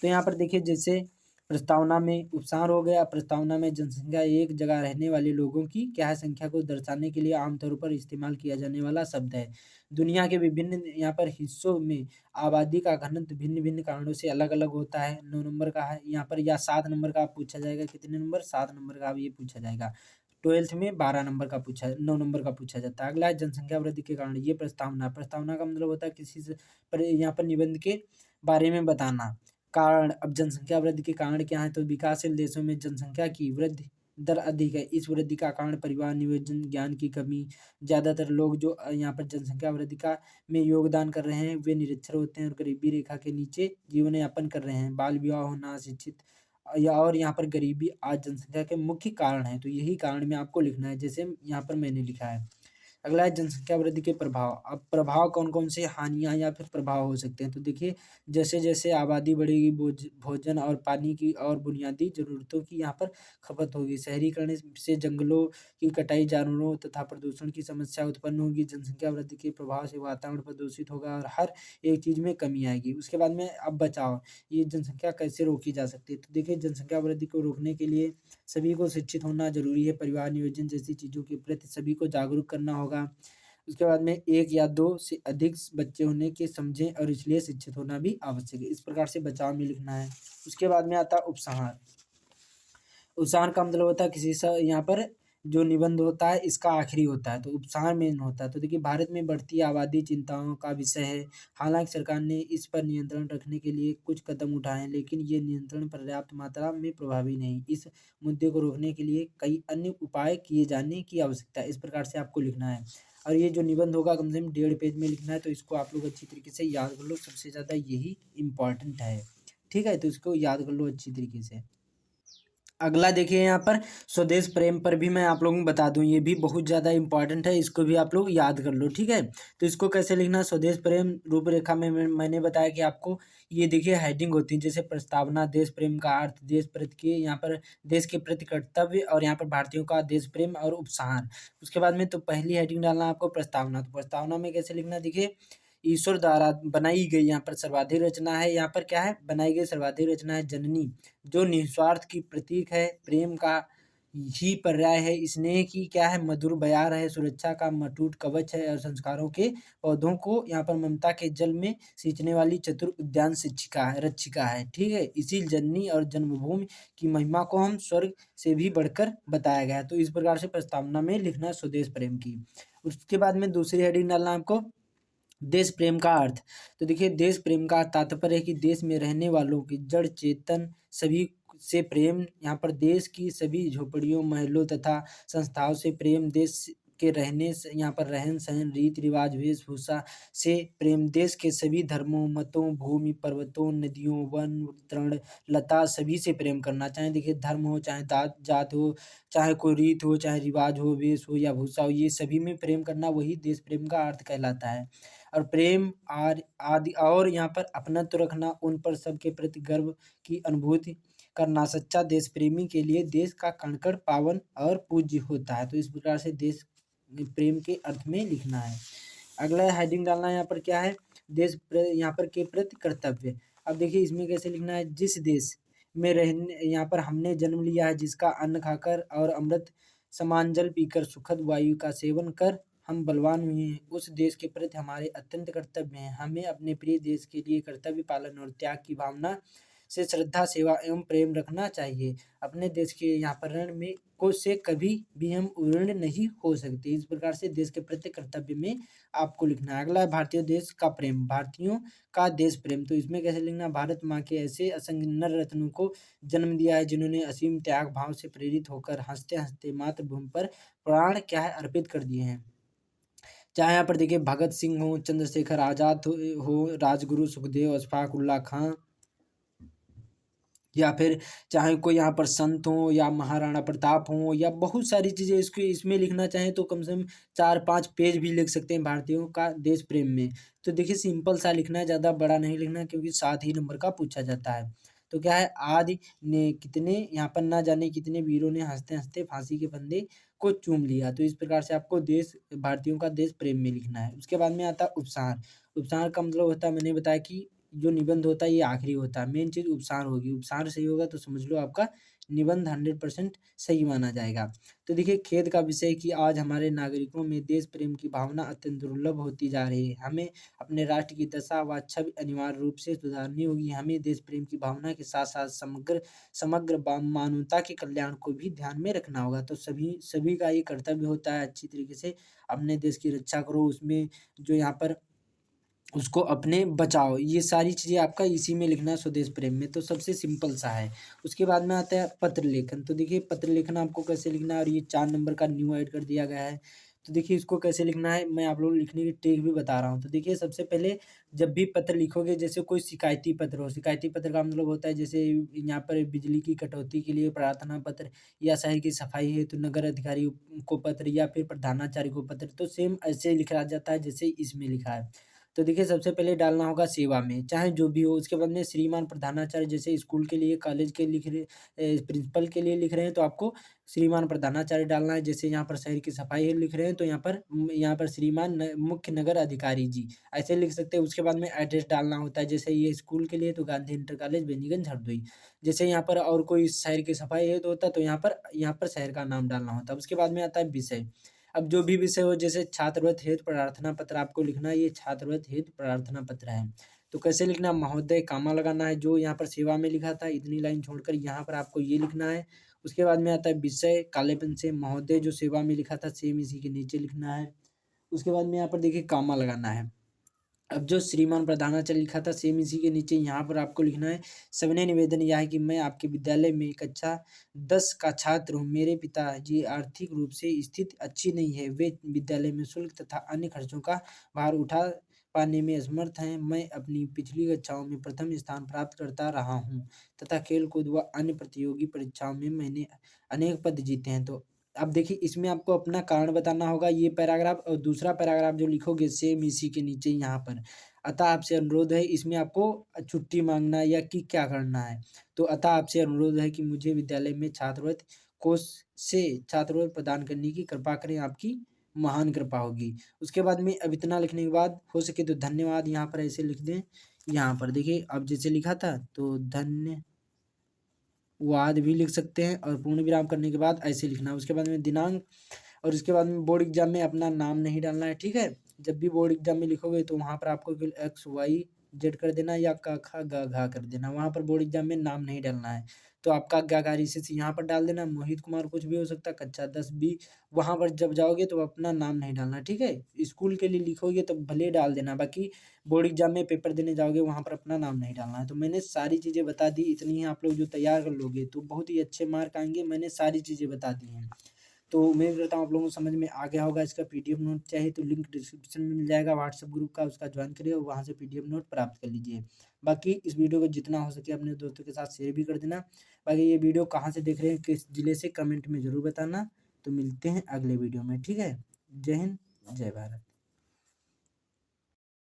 तो यहाँ पर देखिए जैसे प्रस्तावना में उपसार हो गया, प्रस्तावना में जनसंख्या एक जगह रहने वाले लोगों की क्या है संख्या को दर्शाने के लिए आमतौर पर इस्तेमाल किया जाने वाला शब्द है। दुनिया के विभिन्न यहाँ पर हिस्सों में आबादी का घनत्व भिन्न भिन्न कारणों से अलग अलग होता है। 9 नंबर का है यहाँ पर, या 7 नंबर का पूछा जाएगा, कितने नंबर, 7 नंबर का अब ये पूछा जाएगा। 12th में 12 नंबर का पूछा, 9 नंबर का पूछा जाता है। अगला है जनसंख्या वृद्धि के कारण, ये प्रस्तावना, प्रस्तावना का मतलब होता है किसी से पर यहाँ पर निबंध के बारे में बताना। कारण, अब जनसंख्या वृद्धि के कारण क्या है, तो विकासशील देशों में जनसंख्या की वृद्धि दर अधिक है। इस वृद्धि का कारण परिवार नियोजन, ज्ञान की कमी, ज़्यादातर लोग जो यहाँ पर जनसंख्या वृद्धि का में योगदान कर रहे हैं वे निरक्षर होते हैं और गरीबी रेखा के नीचे जीवन यापन कर रहे हैं। बाल विवाह होना, शिक्षित या और यहाँ पर गरीबी आज जनसंख्या के मुख्य कारण है। तो यही कारण में आपको लिखना है, जैसे यहाँ पर मैंने लिखा है। अगला है जनसंख्या वृद्धि के प्रभाव। अब प्रभाव कौन कौन से हानियाँ या फिर प्रभाव हो सकते हैं, तो देखिए जैसे जैसे आबादी बढ़ेगी भोजन और पानी की और बुनियादी ज़रूरतों की यहाँ पर खपत होगी। शहरीकरण से जंगलों की कटाई, जानवरों तथा प्रदूषण की समस्या उत्पन्न होगी। जनसंख्या वृद्धि के प्रभाव से वातावरण प्रदूषित होगा और हर एक चीज़ में कमी आएगी। उसके बाद में अब बचाव, ये जनसंख्या कैसे रोकी जा सकती है, तो देखिए जनसंख्या वृद्धि को रोकने के लिए सभी को शिक्षित होना जरूरी है। परिवार नियोजन जैसी चीज़ों के प्रति सभी को जागरूक करना होगा। उसके बाद में 1 या 2 से अधिक बच्चे होने के समझें और इसलिए शिक्षित होना भी आवश्यक है। इस प्रकार से बचाव में लिखना है। उसके बाद में आता है उपसंहार। उपसंहार का मतलब होता है किसी यहाँ पर जो निबंध होता है इसका आखिरी होता है, तो उपसंहार मेन होता है। तो देखिए भारत में बढ़ती आबादी चिंताओं का विषय है। हालांकि सरकार ने इस पर नियंत्रण रखने के लिए कुछ कदम उठाए हैं, लेकिन ये नियंत्रण पर्याप्त मात्रा में प्रभावी नहीं। इस मुद्दे को रोकने के लिए कई अन्य उपाय किए जाने की आवश्यकता है। इस प्रकार से आपको लिखना है। और ये जो निबंध होगा कम से कम 1.5 पेज में लिखना है, तो इसको आप लोग अच्छी तरीके से याद कर लो। सबसे ज़्यादा यही इम्पॉर्टेंट है, ठीक है, तो इसको याद कर लो अच्छी तरीके से। अगला देखिए यहाँ पर स्वदेश प्रेम पर भी मैं आप लोगों को बता दूं, ये भी बहुत ज़्यादा इंपॉर्टेंट है, इसको भी आप लोग याद कर लो, ठीक है। तो इसको कैसे लिखना है, स्वदेश प्रेम रूपरेखा में मैंने बताया कि आपको ये देखिए हेडिंग होती है, जैसे प्रस्तावना, देश प्रेम का अर्थ, देश प्रति के यहाँ पर देश के प्रति कर्तव्य, और यहाँ पर भारतीयों का देश प्रेम और उपसंहार। उसके बाद में तो पहली हेडिंग डालना आपको प्रस्तावना। तो प्रस्तावना में कैसे लिखना, देखिए ईश्वर द्वारा बनाई गई यहाँ पर सर्वाधिक रचना है। यहाँ पर क्या है, बनाई गई सर्वाधिक रचना है जननी, जो निस्वार्थ की प्रतीक है, प्रेम का ही पर्याय है, स्नेह की क्या है मधुर बयार है, सुरक्षा का मटूट कवच है, और संस्कारों के पौधों को यहाँ पर ममता के जल में सींचने वाली चतुर उद्यान शिक्षिका है, रक्षिका है, ठीक है। इसी जननी और जन्मभूमि की महिमा को हम स्वर्ग से भी बढ़कर बताया गया है। तो इस प्रकार से प्रस्तावना में लिखना है स्वदेश प्रेम की। उसके बाद में दूसरी हेडिंग डालना आपको देश प्रेम का अर्थ। तो देखिए देश प्रेम का तात्पर्य है कि देश में रहने वालों की जड़ चेतन सभी से प्रेम। यहाँ पर देश की सभी झोपड़ियों, महलों तथा संस्थाओं से प्रेम, देश के रहने से यहाँ पर रहन सहन रीति रिवाज वेशभूषा से प्रेम, देश के सभी धर्मों मतों भूमि पर्वतों नदियों वन तृण लता सभी से प्रेम करना, चाहे देखिए धर्म हो चाहे दात जात हो, चाहे कोई रीत हो चाहे रिवाज हो वेश हो या भूषा हो, ये सभी में प्रेम करना वही देश प्रेम का अर्थ कहलाता है। और प्रेम आदि और यहाँ पर अपनत्व रखना, उन पर सबके प्रति गर्व की अनुभूति करना सच्चा देश प्रेमी के लिए देश का कण-कण पावन और पूज्य होता है। तो इस प्रकार से देश प्रेम के अर्थ में लिखना है। अगला हेडिंग डालना है यहाँ पर क्या है, यहाँ पर के प्रति कर्तव्य। अब देखिए इसमें कैसे लिखना है, जिस देश में रहने यहाँ पर हमने जन्म लिया है, जिसका अन्न खाकर और अमृत समान जल पीकर सुखद वायु का सेवन कर हम बलवान हुए हैं, उस देश के प्रति हमारे अत्यंत कर्तव्य हैं। हमें अपने प्रिय देश के लिए कर्तव्य पालन और त्याग की भावना से श्रद्धा सेवा एवं प्रेम रखना चाहिए। अपने देश के यहाँ पर रण में को से कभी भी हम उऋण नहीं हो सकते। इस प्रकार से देश के प्रति कर्तव्य में आपको लिखना है। अगला है भारतीय देश का प्रेम, भारतीयों का देश प्रेम। तो इसमें कैसे लिखना, भारत माँ के ऐसे असंख्य नर रत्नों को जन्म दिया है जिन्होंने असीम त्याग भाव से प्रेरित होकर हंसते हंसते मातृभूमि पर प्राण क्या है अर्पित कर दिए हैं। चाहे यहाँ पर देखिए भगत सिंह हो, चंद्रशेखर आजाद हो, राजगुरु सुखदेव, अशफाक उल्लाह खां, या फिर चाहे कोई यहाँ पर संत हो या महाराणा प्रताप हो, या बहुत सारी चीज़ें इसको इसमें लिखना चाहें तो कम से कम 4-5 पेज भी लिख सकते हैं भारतीयों का देश प्रेम में। तो देखिए सिंपल सा लिखना है, ज़्यादा बड़ा नहीं लिखना है, क्योंकि 7 ही नंबर का पूछा जाता है। तो क्या है, आदि ने कितने यहाँ पर ना जाने कितने वीरों ने हंसते हंसते फांसी के फंदे को चूम लिया। तो इस प्रकार से आपको देश भारतीयों का देश प्रेम में लिखना है। उसके बाद में आता है उपसार। उपसार का मतलब होता है, मैंने बताया कि जो निबंध होता है ये आखिरी होता है, मेन चीज़ उपसार होगी। उपसार सही होगा तो समझ लो आपका निबंध 100% सही माना जाएगा। तो देखिए खेद का विषय कि आज हमारे नागरिकों में देश प्रेम की भावना अत्यंत दुर्लभ होती जा रही है। हमें अपने राष्ट्र की दशा व छवि अनिवार्य रूप से सुधारनी होगी। हमें देश प्रेम की भावना के साथ साथ समग्र मानवता के कल्याण को भी ध्यान में रखना होगा। तो सभी सभी का ये कर्तव्य होता है अच्छी तरीके से अपने देश की रक्षा करो, उसमें जो यहाँ पर उसको अपने बचाओ, ये सारी चीज़ें आपका इसी में लिखना है स्वदेश प्रेम में। तो सबसे सिंपल सा है। उसके बाद में आता है पत्र लेखन। तो देखिए पत्र लेखन आपको कैसे लिखना है, और ये 4 नंबर का न्यू ऐड कर दिया गया है। तो देखिए इसको कैसे लिखना है, मैं आप लोगों को लिखने की ट्रिक भी बता रहा हूँ। तो देखिए सबसे पहले जब भी पत्र लिखोगे, जैसे कोई शिकायती पत्र हो, शिकायती पत्र का मतलब होता है जैसे यहाँ पर बिजली की कटौती के लिए प्रार्थना पत्र, या शहर की सफाई है तो नगर अधिकारी को पत्र, या फिर प्रधानाचार्य को पत्र। तो सेम ऐसे लिखा जाता है जैसे इसमें लिखा है। तो देखिए सबसे पहले डालना होगा सेवा में, चाहे जो भी हो। उसके बाद में श्रीमान प्रधानाचार्य, जैसे स्कूल के लिए कॉलेज के लिख रहे प्रिंसिपल के लिए लिख रहे हैं तो आपको श्रीमान प्रधानाचार्य डालना है। जैसे यहाँ पर शहर की सफाई है लिख रहे हैं तो यहाँ पर श्रीमान मुख्य नगर अधिकारी जी, ऐसे लिख सकते हैं। उसके बाद में एड्रेस डालना होता है, जैसे ये स्कूल के लिए तो गांधी इंटर कॉलेज बेनीगंज हरदोई। जैसे यहाँ पर और कोई शहर की सफाई है तो होता तो यहाँ पर शहर का नाम डालना होता है। उसके बाद में आता है विषय। अब जो भी विषय हो, जैसे छात्रवृत्त हेतु प्रार्थना पत्र आपको लिखना है, ये छात्रवृत्त हेतु प्रार्थना पत्र है। तो कैसे लिखना, महोदय कामा लगाना है, जो यहाँ पर सेवा में लिखा था इतनी लाइन छोड़कर यहाँ पर आपको ये लिखना है। उसके बाद में आता है विषय, काले पेन से महोदय जो सेवा में लिखा था सेम इसी के नीचे लिखना है। उसके बाद में यहाँ पर देखिए कामा लगाना है। अब जो श्रीमान प्रधानाचार्य लिखा था सेम इसी के नीचे यहाँ पर आपको लिखना है। सविनय निवेदन यह है कि मैं आपके विद्यालय में कक्षा 10 का छात्र हूँ। मेरे पिताजी आर्थिक रूप से स्थिति अच्छी नहीं है, वे विद्यालय में शुल्क तथा अन्य खर्चों का भार उठा पाने में असमर्थ हैं। मैं अपनी पिछली कक्षाओं में प्रथम स्थान प्राप्त करता रहा हूँ तथा खेल कूद व अन्य प्रतियोगी परीक्षाओं में मैंने अनेक पद जीते हैं। तो अब देखिए इसमें आपको अपना कारण बताना होगा, ये पैराग्राफ, और दूसरा पैराग्राफ जो लिखोगे सेम इसी के नीचे यहाँ पर। अतः आपसे अनुरोध है, इसमें आपको छुट्टी मांगना है या कि क्या करना है। तो अतः आपसे अनुरोध है कि मुझे विद्यालय में छात्रवृत्ति कोष से छात्रवृत्ति प्रदान करने की कृपा करें, आपकी महान कृपा होगी। उसके बाद में अब इतना लिखने के बाद हो सके तो धन्यवाद यहाँ पर ऐसे लिख दें। यहाँ पर देखिए अब जैसे लिखा था तो धन्य वाद भी लिख सकते हैं, और पूर्ण विराम करने के बाद ऐसे लिखना है। उसके बाद में दिनांक, और उसके बाद में बोर्ड एग्जाम में अपना नाम नहीं डालना है, ठीक है। जब भी बोर्ड एग्जाम में लिखोगे तो वहाँ पर आपको XYZ कर देना, या क ख ग घ कर देना। वहाँ पर बोर्ड एग्जाम में नाम नहीं डालना है। तो आपका गागारी से यहाँ पर डाल देना, मोहित कुमार कुछ भी हो सकता है, कक्षा 10B। वहाँ पर जब जाओगे तो अपना नाम नहीं डालना, ठीक है। स्कूल के लिए लिखोगे तो भले डाल देना, बाकी बोर्ड एग्जाम में पेपर देने जाओगे वहाँ पर अपना नाम नहीं डालना है। तो मैंने सारी चीज़ें बता दी, इतनी ही आप लोग जो तैयार कर लोगे तो बहुत ही अच्छे मार्क आएंगे। मैंने सारी चीज़ें बता दी हैं। तो उम्मीद करता हूँ आप लोगों को समझ में आ गया होगा। इसका पीडीएफ नोट चाहिए तो लिंक डिस्क्रिप्शन में मिल जाएगा व्हाट्सएप ग्रुप का, उसका ज्वाइन करिए और वहाँ से पीडीएफ नोट प्राप्त कर लीजिए। बाकी इस वीडियो को जितना हो सके अपने दोस्तों के साथ शेयर भी कर देना। बाकी ये वीडियो कहाँ से देख रहे हैं, किस जिले से, कमेंट में ज़रूर बताना। तो मिलते हैं अगले वीडियो में, ठीक है। जय हिंद, जय भारत।